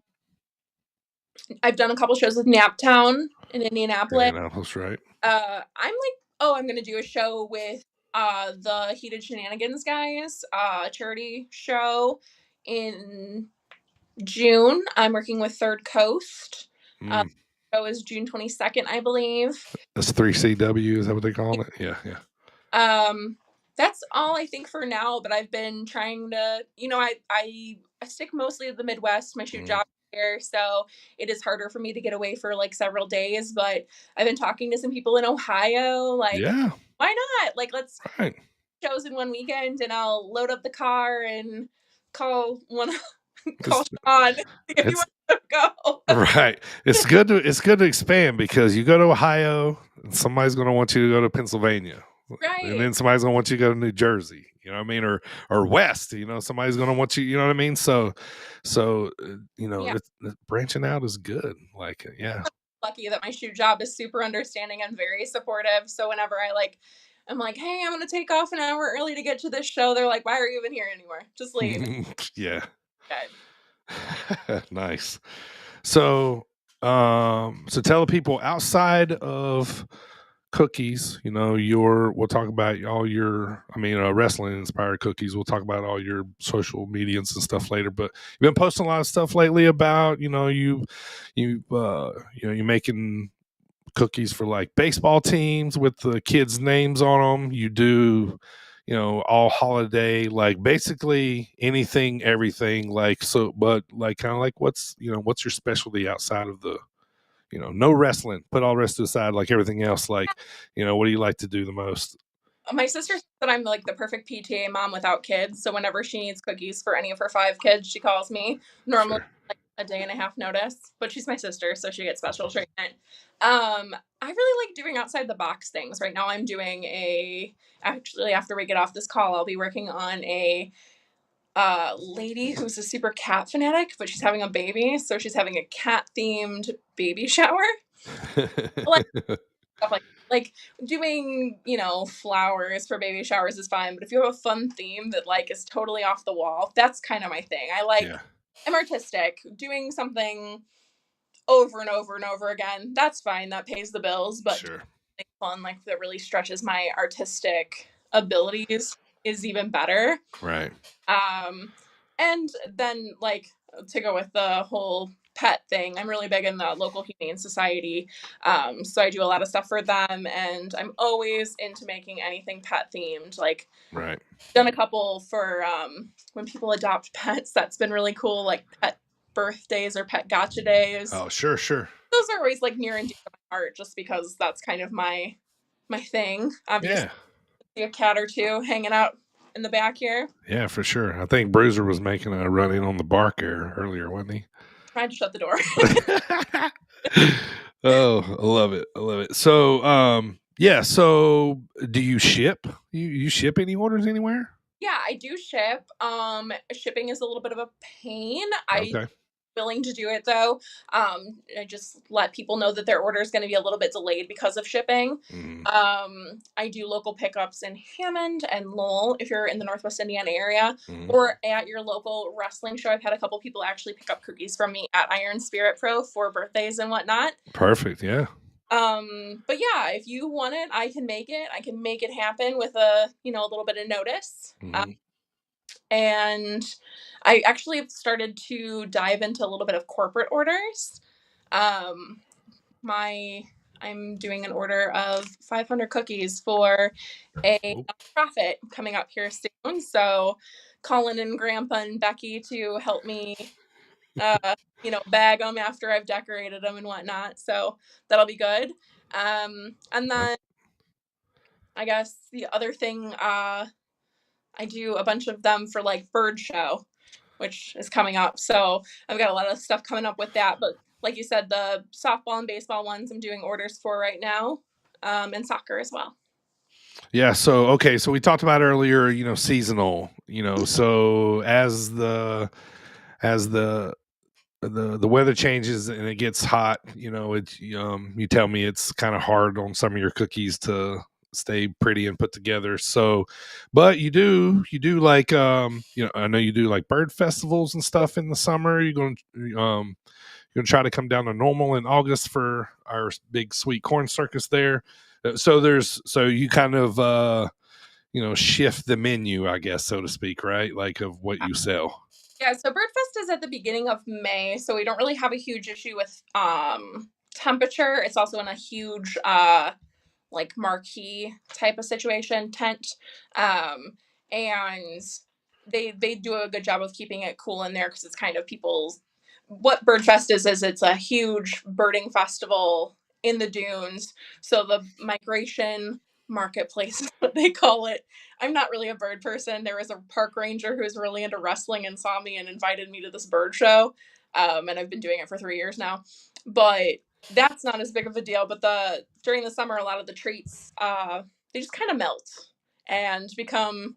Speaker 2: I've done a couple shows with Naptown in Indianapolis.
Speaker 1: Indianapolis, right.
Speaker 2: I'm like, oh, I'm gonna do a show with the Heated Shenanigans guys, charity show in June. I'm working with Third Coast. Uh,
Speaker 1: Mm.
Speaker 2: show is June 22nd, I believe.
Speaker 1: That's 3CW. Is that what they call it? Yeah, yeah.
Speaker 2: That's all I think for now, but I've been trying to, I stick mostly to the Midwest. My shoot job is here, so it is harder for me to get away for like several days, but I've been talking to some people in Ohio, like,
Speaker 1: Yeah.
Speaker 2: why not? Like, let's
Speaker 1: Right.
Speaker 2: shows in one weekend and I'll load up the car and call one call
Speaker 1: It's,
Speaker 2: Sean if you
Speaker 1: it's
Speaker 2: want to go.
Speaker 1: right. It's good to expand because you go to Ohio, and somebody's going to want you to go to Pennsylvania, and
Speaker 2: Right.
Speaker 1: then somebody's going to want you to go to New Jersey. You know what I mean, or West. You know, somebody's going to want you. You know what I mean. So
Speaker 2: Yeah.
Speaker 1: it's branching out is good. Like, yeah.
Speaker 2: Lucky that my shoot job is super understanding and very supportive. So whenever I'm like, hey, I'm gonna take off an hour early to get to this show, they're like, why are you even here anymore? Just leave.
Speaker 1: Yeah.
Speaker 2: Okay.
Speaker 1: Nice. So, so tell the people outside of cookies, we'll talk about all your, wrestling inspired cookies. We'll talk about all your social medias and stuff later. But you've been posting a lot of stuff lately about, you're making cookies for like baseball teams with the kids' names on them. You do, all holiday, like basically anything, everything. Like so, but like kind of like what's your specialty outside of the, no wrestling. Put all the rest aside, like everything else. Like, what do you like to do the most?
Speaker 2: My sister said that I'm like the perfect PTA mom without kids. So whenever she needs cookies for any of her 5 kids, she calls me. Normally
Speaker 1: Sure.
Speaker 2: like a day and a half notice, but she's my sister, so she gets special treatment. I really like doing outside the box things. Right now I'm doing actually after we get off this call, I'll be working on a lady who's a super cat fanatic, but she's having a baby, so she's having a cat themed baby shower. I like stuff like doing, flowers for baby showers is fine, but if you have a fun theme that like is totally off the wall, that's kind of my thing.
Speaker 1: Yeah.
Speaker 2: I'm artistic. Doing something over and over and over again, that's fine. That pays the bills, but doing
Speaker 1: Sure.
Speaker 2: something fun like that really stretches my artistic abilities is even better.
Speaker 1: Right.
Speaker 2: And then like to go with the whole pet thing, I'm really big in the local humane society. So I do a lot of stuff for them, and I'm always into making anything pet themed. Like
Speaker 1: Right.
Speaker 2: done a couple for when people adopt pets. That's been really cool. Like pet birthdays or pet gotcha days.
Speaker 1: Oh, sure, sure.
Speaker 2: Those are always like near and dear to my heart, just because that's kind of my thing. Obviously,
Speaker 1: Yeah.
Speaker 2: see a cat or two hanging out in the back here.
Speaker 1: Yeah, for sure. I think Bruiser was making a run in on the bark earlier, wasn't he?
Speaker 2: Trying to shut the door.
Speaker 1: Oh, I love it. I love it. So, yeah. So, do you ship? You ship any orders anywhere?
Speaker 2: Yeah, I do ship. Shipping is a little bit of a pain. I
Speaker 1: Okay.
Speaker 2: willing to do it though. I just let people know that their order is going to be a little bit delayed because of shipping.
Speaker 1: Mm,
Speaker 2: I do local pickups in Hammond and Lowell if you're in the Northwest Indiana area,
Speaker 1: mm.
Speaker 2: or at your local wrestling show. I've had a couple people actually pick up cookies from me at Iron Spirit Pro for birthdays and whatnot.
Speaker 1: Perfect. Yeah.
Speaker 2: But yeah, if you want it, I can make it. I can make it happen with a little bit of notice.
Speaker 1: Mm.
Speaker 2: And I actually have started to dive into a little bit of corporate orders. Um, I'm doing an order of 500 cookies for a
Speaker 1: Oh,
Speaker 2: nonprofit coming up here soon. So, Colin and Grandpa and Becky to help me, bag them after I've decorated them and whatnot. So that'll be good. And
Speaker 1: uh,
Speaker 2: then I guess the other thing, I do a bunch of them for like bird show, which is coming up. So I've got a lot of stuff coming up with that. But like you said, the softball and baseball ones I'm doing orders for right now, and soccer as well.
Speaker 1: yeah. So, okay. So we talked about earlier, seasonal. So as the weather changes and it gets hot, it's you tell me it's kind of hard on some of your cookies to stay pretty and put together. So, but you do like I know you do like bird festivals and stuff in the summer. You're gonna try to come down to Normal in August for our big sweet corn circus there. So you kind of shift the menu, I guess, so to speak, right? Like of what you sell.
Speaker 2: Yeah, so Birdfest is at the beginning of May, so we don't really have a huge issue with temperature. It's also in a huge like marquee type of situation tent, and they do a good job of keeping it cool in there because it's kind of people's what Birdfest is it's a huge birding festival in the dunes. So the migration marketplace is what they call it. I'm not really a bird person. There was a park ranger who's really into wrestling and saw me and invited me to this bird show. And I've been doing it for 3 years now. But that's not as big of a deal. But during the summer, a lot of the treats they just kind of melt and become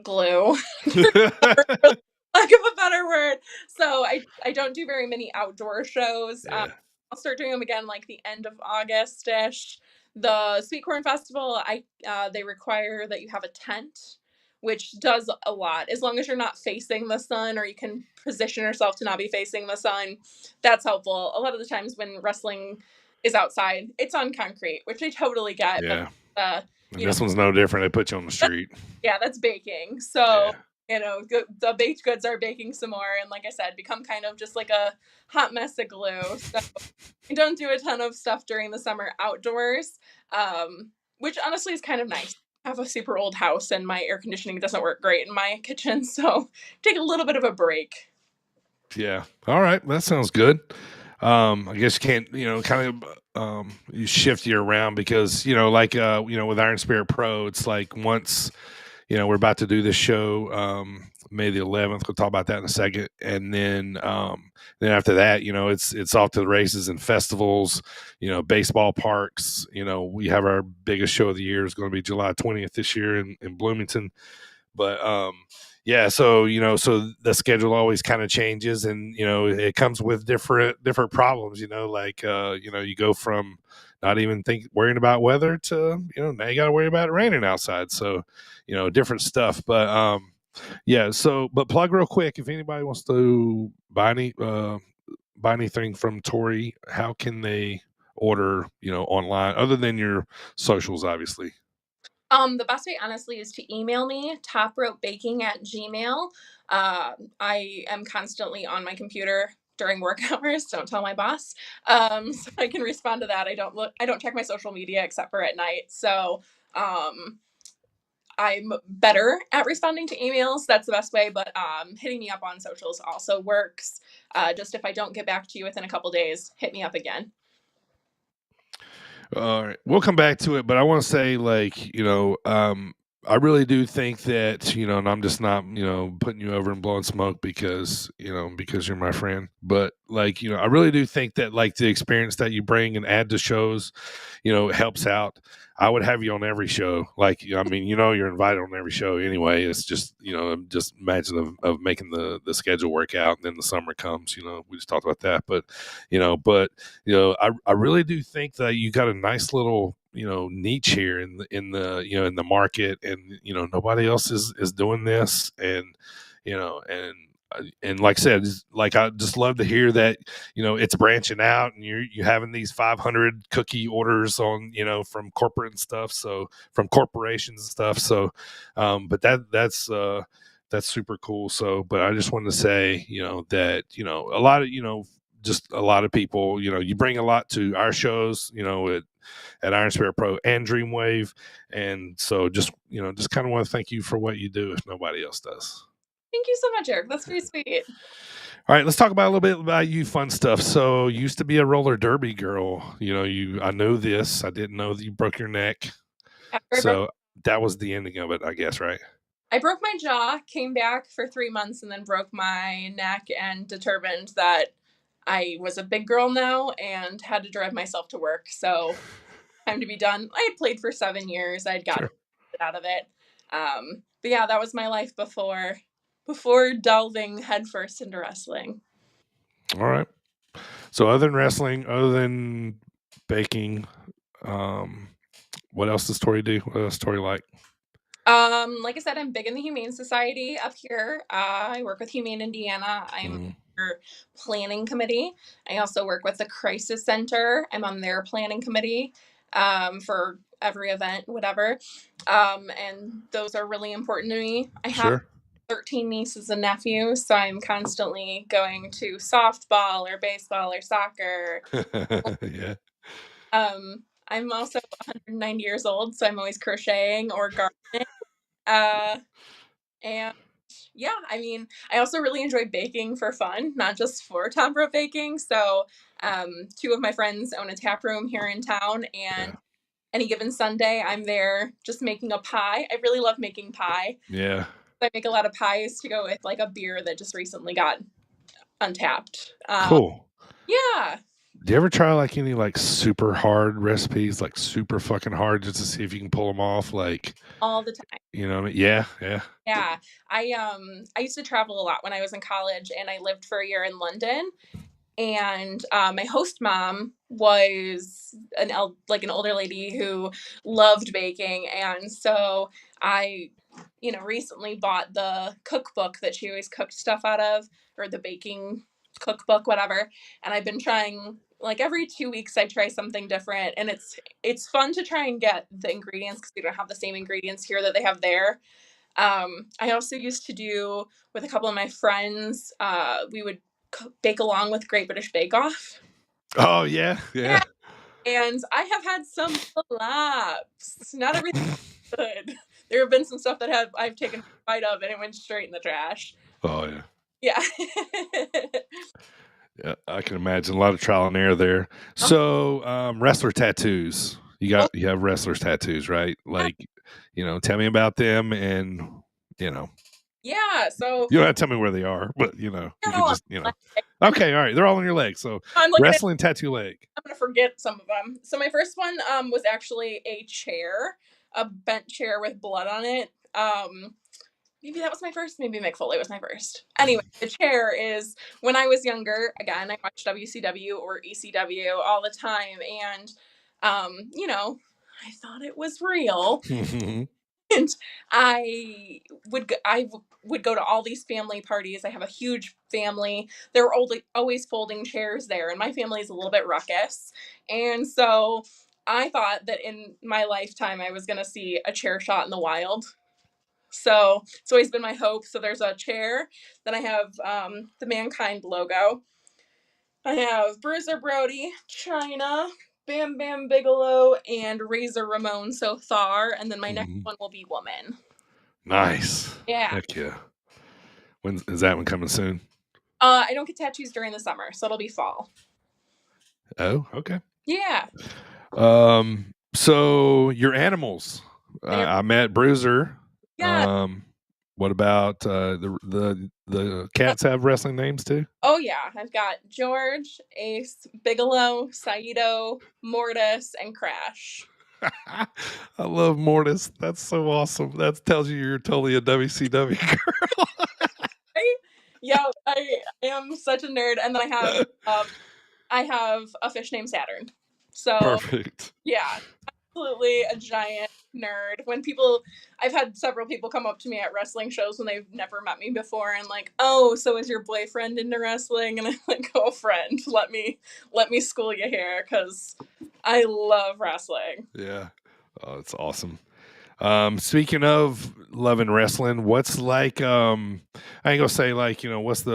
Speaker 2: glue. Lack of a better word. So I don't do very many outdoor shows.
Speaker 1: Yeah.
Speaker 2: I'll start doing them again like the end of August ish. The Sweet Corn Festival, they require that you have a tent, which does a lot. As long as you're not facing the sun, or you can position yourself to not be facing the sun, that's helpful. A lot of the times when wrestling is outside, it's on concrete, which I totally get. But
Speaker 1: Yeah.
Speaker 2: uh,
Speaker 1: And
Speaker 2: you know,
Speaker 1: this one's no different. They put you on the street.
Speaker 2: yeah, that's baking. So,
Speaker 1: Yeah.
Speaker 2: the baked goods are baking some more. And like I said, become kind of just like a hot mess of glue. So I don't do a ton of stuff during the summer outdoors, which honestly is kind of nice. I have a super old house and my air conditioning doesn't work great in my kitchen. So take a little bit of a break.
Speaker 1: Yeah. All right. That sounds good. I guess you can't, kind of you shift you around because, like with Iron Spirit Pro, it's like once, we're about to do this show May the 11th. We'll talk about that in a second. And then after that, it's off to the races and festivals, baseball parks. We have our biggest show of the year is going to be July 20th this year in Bloomington. But yeah, so the schedule always kind of changes, and it comes with different problems. Like you go from not even worrying about weather to now you got to worry about it raining outside. So different stuff. But yeah. So but plug real quick if anybody wants to buy anything from Tori, how can they order online other than your socials, obviously?
Speaker 2: The best way, honestly, is to email me, topropebaking@gmail. I am constantly on my computer during work hours. Don't tell my boss. So I can respond to that. I don't check my social media except for at night. So, I'm better at responding to emails. That's the best way. But hitting me up on socials also works. Just if I don't get back to you within a couple days, hit me up again.
Speaker 1: All right, we'll come back to it, but I want to say, I really do think that, and I'm just not, putting you over and blowing smoke because you're my friend, but I really do think that the experience that you bring and add to shows, helps out. I would have you on every show. I mean, you're invited on every show anyway. It's just, just imagine of making the schedule work out, and then the summer comes. We just talked about that, I really do think that you got a nice little niche here in the market, and nobody else is doing this, and and like I said, I just love to hear that it's branching out, and you having these 500 cookie orders on from corporate and stuff, so from corporations and stuff. So but that's super cool. So but I just wanted to say that a lot of just a lot of people, you bring a lot to our shows, at Iron Spirit Pro and Dreamwave. And so just kind of want to thank you for what you do if nobody else does.
Speaker 2: Thank you so much, Eric. That's very sweet.
Speaker 1: All right, let's talk about a little bit about you fun stuff. So you used to be a roller derby girl. I know this. I didn't know that you broke your neck.
Speaker 2: After
Speaker 1: So that was the ending of it, I guess, right?
Speaker 2: I broke my jaw, came back for 3 months, and then broke my neck and determined that I was a big girl now and had to drive myself to work. So time to be done. I had played for 7 years. I'd gotten
Speaker 1: Sure.
Speaker 2: out of it. But yeah, that was my life before delving headfirst into wrestling.
Speaker 1: All right. So other than wrestling, other than baking, um, what else does Tori do? What else does Tori like?
Speaker 2: Like I said, I'm big in the Humane Society up here. I work with Humane Indiana. I'm on
Speaker 1: Mhm.
Speaker 2: their planning committee. I also work with the Crisis Center. I'm on their planning committee for every event, whatever. And those are really important to me. I have
Speaker 1: Sure.
Speaker 2: 13 nieces and nephews, so I'm constantly going to softball or baseball or soccer.
Speaker 1: Yeah.
Speaker 2: I'm also 190 years old, so I'm always crocheting or gardening. Uh, and yeah, I mean, I also really enjoy baking for fun, not just for top rope baking. So, two of my friends own a tap room here in town, and
Speaker 1: Yeah.
Speaker 2: any given Sunday, I'm there just making a pie. I really love making pie.
Speaker 1: Yeah.
Speaker 2: I make a lot of pies to go with like a beer that just recently got untapped.
Speaker 1: Cool.
Speaker 2: Yeah,
Speaker 1: Do you ever try like any like super hard recipes, like super fucking hard, just to see if you can pull them off? Like,
Speaker 2: all the time.
Speaker 1: you know what I mean? Yeah. Yeah.
Speaker 2: Yeah, I used to travel a lot when I was in college, and I lived for a year in London. And my host mom was like an older lady who loved baking, and so I, recently bought the cookbook that she always cooked stuff out of, or the baking cookbook, whatever. And I've been trying, like, every 2 weeks I try something different, and it's fun to try and get the ingredients because we don't have the same ingredients here that they have there. I also used to do with a couple of my friends. We would bake along with Great British Bake Off.
Speaker 1: Oh yeah. Yeah.
Speaker 2: Yeah, and I have had some flops. Not everything good. There have been some stuff that I've taken a bite of and it went straight in the trash.
Speaker 1: Oh yeah.
Speaker 2: Yeah.
Speaker 1: Yeah. I can imagine a lot of trial and error there.
Speaker 2: Oh,
Speaker 1: So, wrestler tattoos.
Speaker 2: oh,
Speaker 1: You have wrestlers tattoos, right?
Speaker 2: yeah.
Speaker 1: Like, tell me about them, and you know,
Speaker 2: Yeah. So
Speaker 1: you don't have to tell me where they are, but you can just, Okay, all right, they're all on your leg. So,
Speaker 2: I'm looking at.
Speaker 1: wrestling tattoo leg.
Speaker 2: I'm gonna forget some of them. So my first one was actually a chair, a bent chair with blood on it. Maybe that was my first. Maybe Mick Foley was my first. Anyway, the chair is when I was younger. Again, I watched WCW or ECW all the time, and I thought it was real. And I would go to all these family parties. I have a huge family. There were always folding chairs there, and my family is a little bit ruckus. And so I thought that in my lifetime I was going to see a chair shot in the wild. So it's always been my hope. So there's a chair. Then I have the Mankind logo. I have Bruiser Brody, China, Bam Bam Bigelow, and Razor Ramon. So Thar. And then my next
Speaker 1: Mhm.
Speaker 2: one will be Woman.
Speaker 1: Nice.
Speaker 2: Yeah.
Speaker 1: Heck yeah. When is that one coming soon?
Speaker 2: I don't get tattoos during the summer, so it'll be fall.
Speaker 1: Oh, okay.
Speaker 2: Yeah.
Speaker 1: So your animals.
Speaker 2: They're
Speaker 1: I met Bruiser.
Speaker 2: yeah.
Speaker 1: What about the cats have wrestling names too?
Speaker 2: Oh yeah. I've got George, Ace, Bigelow, Saito, Mortis, and Crash.
Speaker 1: I love Mortis. That's so awesome. That tells you you're totally a WCW girl.
Speaker 2: Right? Yeah, I am such a nerd. And then I have a fish named Saturn. So
Speaker 1: Perfect.
Speaker 2: yeah, absolutely a giant nerd. I've had several people come up to me at wrestling shows when they've never met me before and like, oh, so is your boyfriend into wrestling? And I'm like, oh, friend, let me school you here because I love wrestling.
Speaker 1: Yeah. Oh, it's awesome. Speaking of loving wrestling, what's like I ain't gonna say like, what's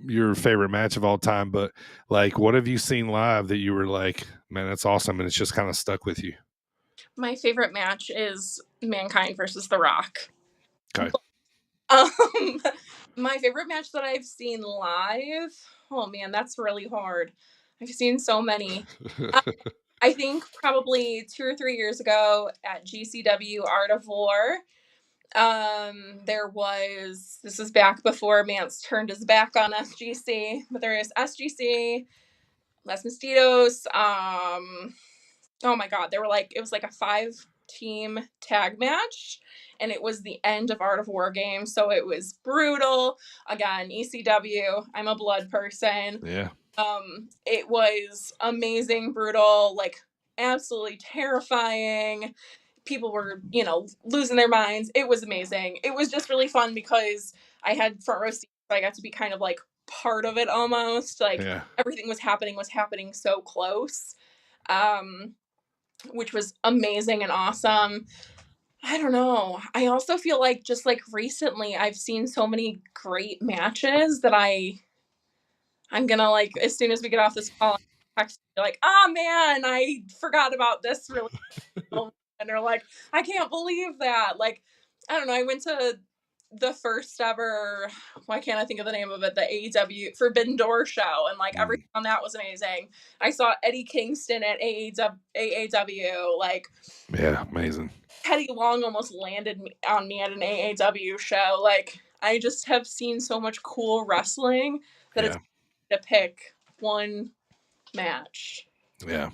Speaker 1: your favorite match of all time, but like what have you seen live that you were like, man, that's awesome, and it's just kind of stuck with you?
Speaker 2: My favorite match is Mankind versus The Rock.
Speaker 1: Okay.
Speaker 2: Um, my favorite match that I've seen live. Oh man, that's really hard. I've seen so many. I think probably 2 or 3 years ago at GCW Art of War, this was back before Mance turned his back on SGC, but there is SGC, Les Mosquitos. Oh my God, it was like a 5-team tag match, and it was the end of Art of War game, so it was brutal. Again, ECW. I'm a blood person.
Speaker 1: Yeah.
Speaker 2: It was amazing, brutal, like absolutely terrifying. People were, losing their minds. It was amazing. It was just really fun because I had front row seats, so I got to be kind of like part of it almost. Like
Speaker 1: Yeah.
Speaker 2: everything was happening so close. Which was amazing and awesome. I don't know. I also feel like just like recently I've seen so many great matches that I'm gonna like as soon as we get off this call, I'm text you like, oh man, I forgot about this really well. And they're like, I can't believe that. Like, I don't know, I went to the first ever, why can't I think of the name of it? The AEW Forbidden Door show, and like
Speaker 1: Mm,
Speaker 2: everything on that was amazing. I saw Eddie Kingston at AAW, like
Speaker 1: yeah, amazing.
Speaker 2: Teddy Long almost landed on me at an AAW show. Like, I just have seen so much cool wrestling that it's
Speaker 1: Yeah,
Speaker 2: hard to pick one match.
Speaker 1: yeah.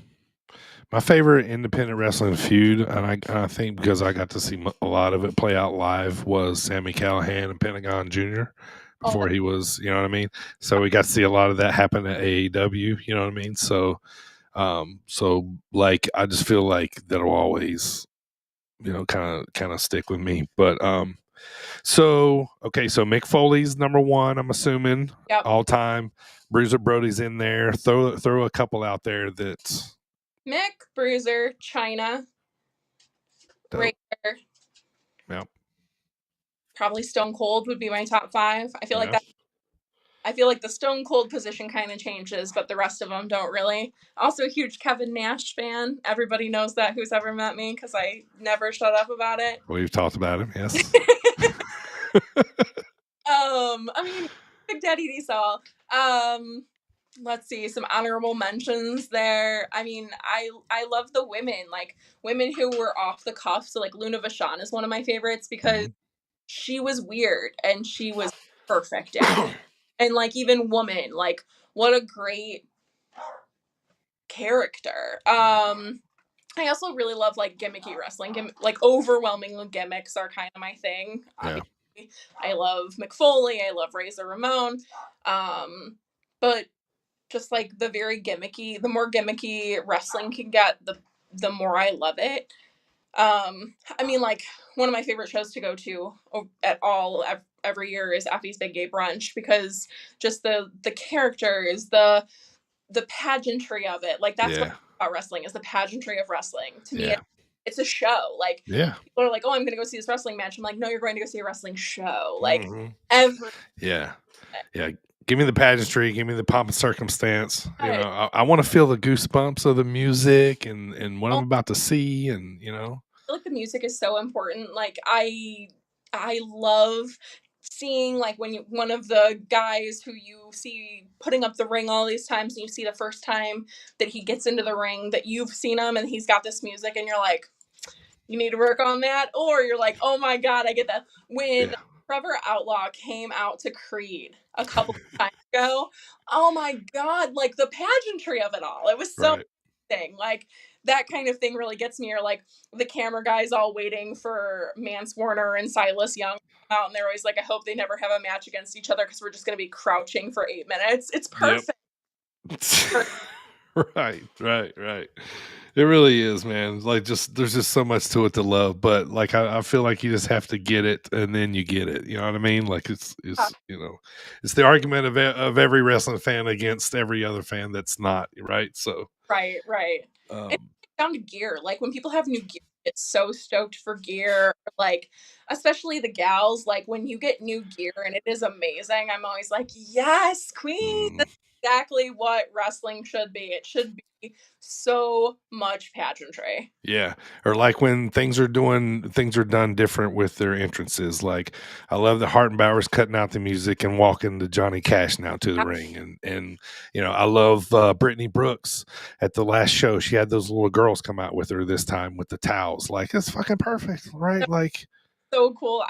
Speaker 1: My favorite independent wrestling feud, and I think because I got to see a lot of it play out live, was Sammy Callahan and Pentagon Jr.
Speaker 2: Oh,
Speaker 1: before he was, you know what I mean? So we got to see a lot of that happen at AEW, you know what I mean? So like I just feel like that'll always, kind of stick with me. But so okay, so Mick Foley's number one, I'm assuming,
Speaker 2: yep.
Speaker 1: all time. Bruiser Brody's in there. Throw a couple out there that's
Speaker 2: Mick, Bruiser, China,
Speaker 1: dope.
Speaker 2: Razor,
Speaker 1: Yeah.
Speaker 2: probably Stone Cold would be my top five.
Speaker 1: Yeah.
Speaker 2: I feel like the Stone Cold position kind of changes, but the rest of them don't really. Also, a huge Kevin Nash fan. Everybody knows that who's ever met me because I never shut up about it.
Speaker 1: We've talked about him, yes.
Speaker 2: I mean, Big Daddy Diesel. Let's see some honorable mentions there. I mean, I love the women, like women who were off the cuff. So like Luna Vachon is one of my favorites because
Speaker 1: Mhm.
Speaker 2: she was weird and she was perfect at it. And like even woman, like what a great character. I also really love like gimmicky wrestling. Like overwhelming gimmicks are kind of my thing.
Speaker 1: Yeah.
Speaker 2: Obviously, I love McFoley. I love Razor Ramon. But just like the more gimmicky wrestling can get, the more I love it. I mean, like one of my favorite shows to go to at all every year is Effie's Big Gay Brunch because just the characters, the pageantry of it, like that's what
Speaker 1: Yeah.
Speaker 2: about wrestling is the pageantry of wrestling. To me,
Speaker 1: Yeah.
Speaker 2: it's a show. Like
Speaker 1: Yeah.
Speaker 2: people are like, "Oh, I'm gonna go see this wrestling match." I'm like, "No, you're going to go see a wrestling show." Like
Speaker 1: Hmm.
Speaker 2: every
Speaker 1: Yeah. Yeah. Give me the pageantry. Give me the pomp and circumstance. I want to feel the goosebumps of the music and what I'm
Speaker 2: oh,
Speaker 1: about to see, and.
Speaker 2: I feel like the music is so important. Like I love seeing like when one of the guys who you see putting up the ring all these times and you see the first time that he gets into the ring that you've seen him and he's got this music and you're like, you need to work on that, or you're like, oh my god, I get that. When
Speaker 1: Yeah.
Speaker 2: Trevor Outlaw came out to Creed a couple of times ago, oh my god, like the pageantry of it all, it was so
Speaker 1: Right.
Speaker 2: thing. Like that kind of thing really gets me. Or like the camera guys all waiting for Mance Warner and Silas Young to come out, and they're always like, I hope they never have a match against each other because we're just gonna be crouching for 8 minutes. It's
Speaker 1: Yep.
Speaker 2: perfect. Perfect.
Speaker 1: Right. It really is, man. Like, just there's just so much to it to love, but like I feel like you just have to get it, and then you get it. You know what I mean? Like it's the argument of every wrestling fan against every other fan that's not right. So,
Speaker 2: Right. It's
Speaker 1: um,
Speaker 2: down to gear. Like when people have new gear, it's so stoked for gear. Like especially the gals. Like when you get new gear and it is amazing, I'm always like, yes, queen.
Speaker 1: mm,
Speaker 2: That's exactly what wrestling should be. It should be so much pageantry.
Speaker 1: yeah, or like when things are done different with their entrances. Like I love that Hartenbauer's cutting out the music and walking to Johnny Cash now to the ring, and I love Brittany Brooks at the last show. She had those little girls come out with her this time with the towels. Like it's fucking perfect, right? Like
Speaker 2: So cool.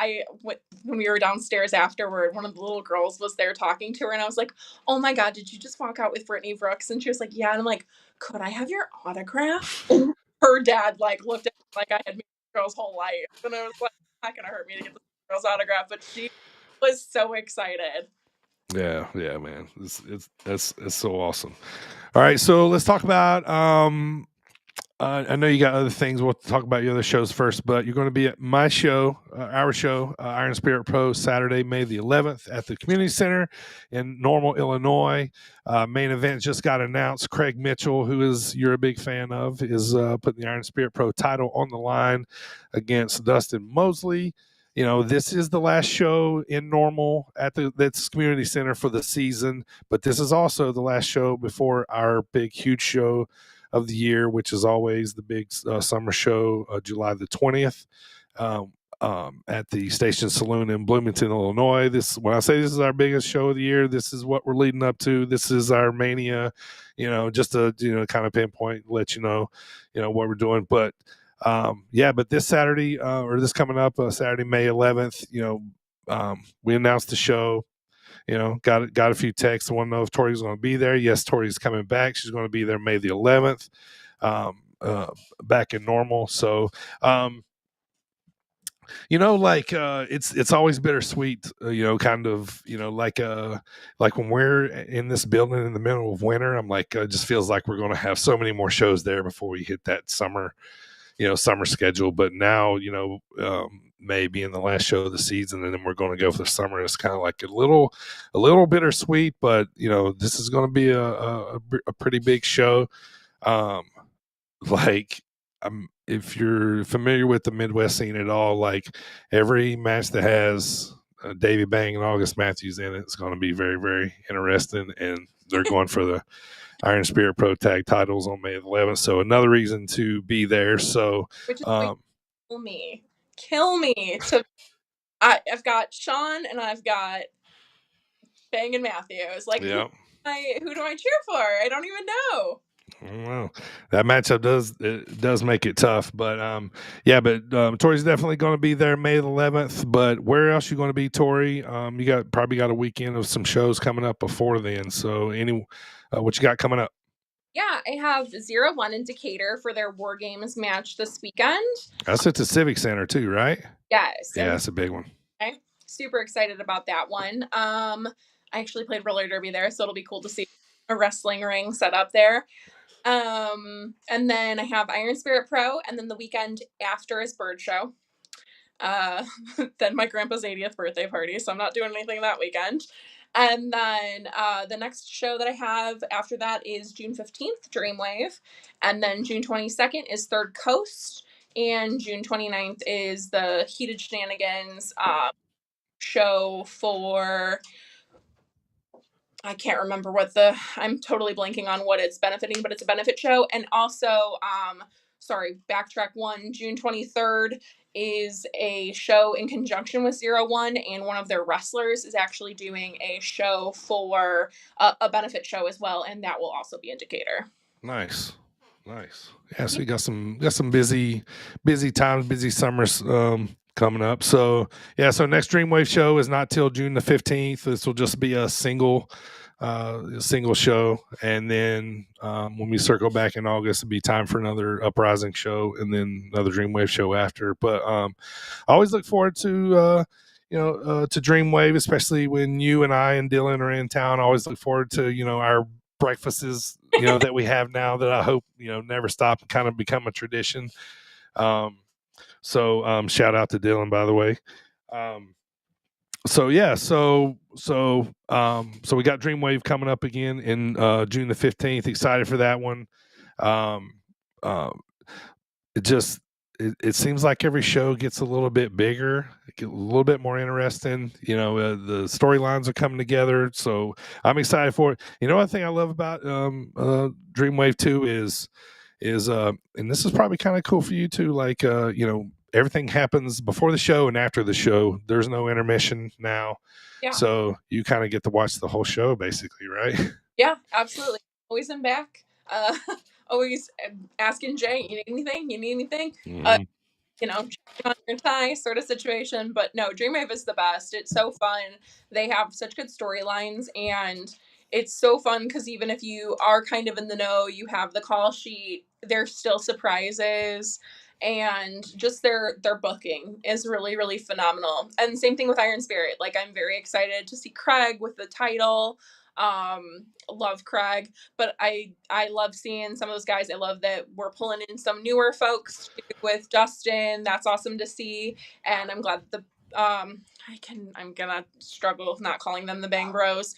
Speaker 2: When we were downstairs afterward, one of the little girls was there talking to her, and I was like, "Oh my god, did you just walk out with Brittany Brooks?" And she was like, "Yeah." And I'm like, "Could I have your autograph?" And her dad like looked at me like I had met the girl's whole life, and I was like, "It's not gonna hurt me to get this girl's autograph," but she was so excited.
Speaker 1: yeah, man, it's so awesome. All right, so let's talk about I know you got other things. We'll talk about your other shows first, but you're going to be at my show, our show, Iron Spirit Pro, Saturday, May the 11th at the Community Center in Normal, Illinois. Main event just got announced. Craig Mitchell, who is you're a big fan of, is putting the Iron Spirit Pro title on the line against Dustin Mosley. You know, this is the last show in Normal at that's Community Center for the season, but this is also the last show before our big, huge show of the year, which is always the big summer show, July the 20th, at the Station Saloon in Bloomington, Illinois. This, when I say this is our biggest show of the year, this is what we're leading up to. This is our mania, just to kind of pinpoint, let you know what we're doing. But but this Saturday or this coming up Saturday, May 11th, we announced the show. Got a few texts. I want to know if Tori's going to be there. Yes, Tori's coming back. She's going to be there May the 11th, back in Normal. So, it's always bittersweet. Kind of, like when we're in this building in the middle of winter, I'm like, it just feels like we're going to have so many more shows there before we hit that summer schedule. But now, May being the last show of the season, and then we're going to go for the summer. It's kind of like a little bittersweet, but this is going to be a pretty big show. Like, if you're familiar with the Midwest scene at all, like every match that has Davey Bang and August Matthews in it is going to be very, very interesting, and they're going for the Iron Spirit Pro Tag titles on May 11th. So another reason to be there. So,
Speaker 2: Which is like, kill me. I've got Sean and I've got Bang and Matthews. Like,
Speaker 1: yeah.
Speaker 2: who do I cheer for? I don't even know.
Speaker 1: Well, that matchup does make it tough, but Tori's definitely going to be there May 11th. But where else you going to be, Tori? You probably got a weekend of some shows coming up before then. So, what you got coming up?
Speaker 2: Yeah, I have 01 in Decatur for their War Games match this weekend.
Speaker 1: That's at the Civic Center too, right?
Speaker 2: Yes.
Speaker 1: Yeah, that's a big one.
Speaker 2: Okay. Super excited about that one. I actually played roller derby there, so it'll be cool to see a wrestling ring set up there. And then I have Iron Spirit Pro, and then the weekend after is Bird Show. Then my grandpa's 80th birthday party, so I'm not doing anything that weekend. And then the next show that I have after that is June 15th, Dreamwave. And then June 22nd is Third Coast. And June 29th is the Heated Shenanigans show for... I can't remember I'm totally blanking on what it's benefiting, but it's a benefit show. And also, backtrack one, June 23rd is a show in conjunction with 01, and one of their wrestlers is actually doing a show for a benefit show as well, and that will also be in Decatur.
Speaker 1: Nice. Yeah, so you got some busy times, busy summers coming up. So next Dreamwave show is not till June the 15th. This will just be a single show, and then when we circle back in August, it'll be time for another Uprising show, and then another Dreamwave show after. But I always look forward to Dreamwave, especially when you and I and Dylan are in town. I always look forward to our breakfasts that we have now, that I hope never stop and kind of become a tradition. So shout out to Dylan, by the way. So we got Dreamwave coming up again in June the 15th. Excited for that one. It seems like every show gets a little bit bigger, a little bit more interesting. The storylines are coming together, so I'm excited for it. One thing I love about Dreamwave 2 is and this is probably kind of cool for you too, like everything happens before the show and after the show. There's no intermission now.
Speaker 2: Yeah.
Speaker 1: So you kind of get to watch the whole show basically, right?
Speaker 2: Yeah, absolutely. Always in back. Always asking Jay, you need anything?
Speaker 1: Mm-hmm.
Speaker 2: On your tie sort of situation. But no, Dreamwave is the best. It's so fun. They have such good storylines, and it's so fun because even if you are kind of in the know, you have the call sheet, there's still surprises, and just their booking is really, really phenomenal. And same thing with Iron Spirit. Like, I'm very excited to see Craig with the title. Love Craig, but I love seeing some of those guys. I love that we're pulling in some newer folks too, with Justin. That's awesome to see, and I'm glad that the I'm gonna struggle with not calling them the Bang Bros.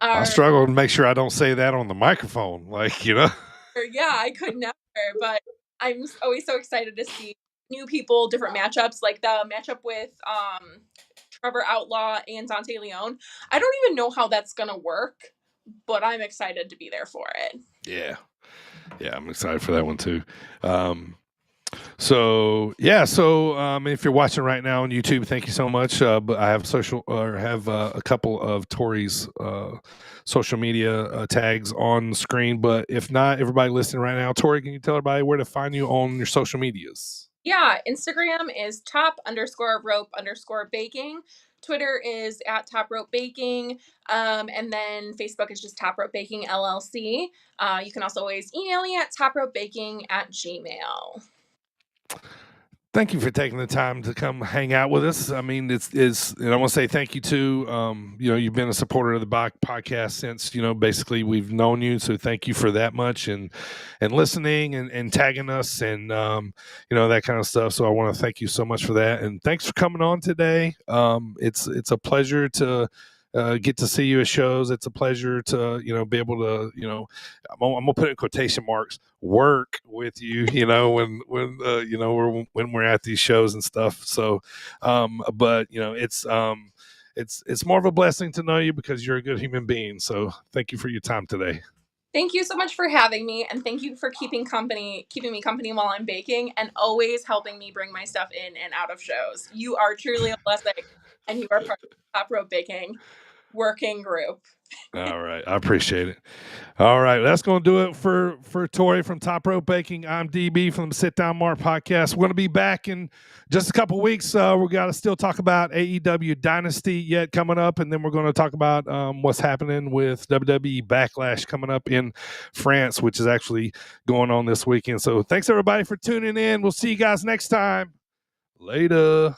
Speaker 1: I struggle to make sure I don't say that on the microphone,
Speaker 2: Yeah, I could never, but I'm always so excited to see new people, different matchups, like the matchup with Trevor Outlaw and Dante Leone. I don't even know how that's gonna work, but I'm excited to be there for it.
Speaker 1: Yeah, I'm excited for that one too. So if you're watching right now on YouTube, thank you so much. But I have a couple of Tori's social media tags on the screen. But if not, everybody listening right now, Tori, can you tell everybody where to find you on your social medias?
Speaker 2: Yeah, Instagram is top_rope_baking. Twitter is at Top Rope Baking. And then Facebook is just Top Rope Baking LLC. You can also always email me at topropebaking@gmail.com.
Speaker 1: Thank you for taking the time to come hang out with us. I mean, and I want to say thank you to, you've been a supporter of the podcast since, basically we've known you. So thank you for that much and listening and tagging us and, that kind of stuff. So I want to thank you so much for that. And thanks for coming on today. It's a pleasure to get to see you at shows. It's a pleasure to, be able to, I'm gonna put it in quotation marks, work with you, when we're at these shows and stuff. So, but it's more of a blessing to know you because you're a good human being. So thank you for your time today.
Speaker 2: Thank you so much for having me, and thank you for keeping me company while I'm baking and always helping me bring my stuff in and out of shows. You are truly a blessing, and you are part of the Top Rope Baking working group.
Speaker 1: All right. I appreciate it. All right. That's going to do it for Tori from Top Rope Baking. I'm DB from the Sit Down Mark podcast. We're going to be back in just a couple weeks. We got to still talk about AEW Dynasty yet coming up. And then we're going to talk about what's happening with WWE Backlash coming up in France, which is actually going on this weekend. So thanks everybody for tuning in. We'll see you guys next time. Later.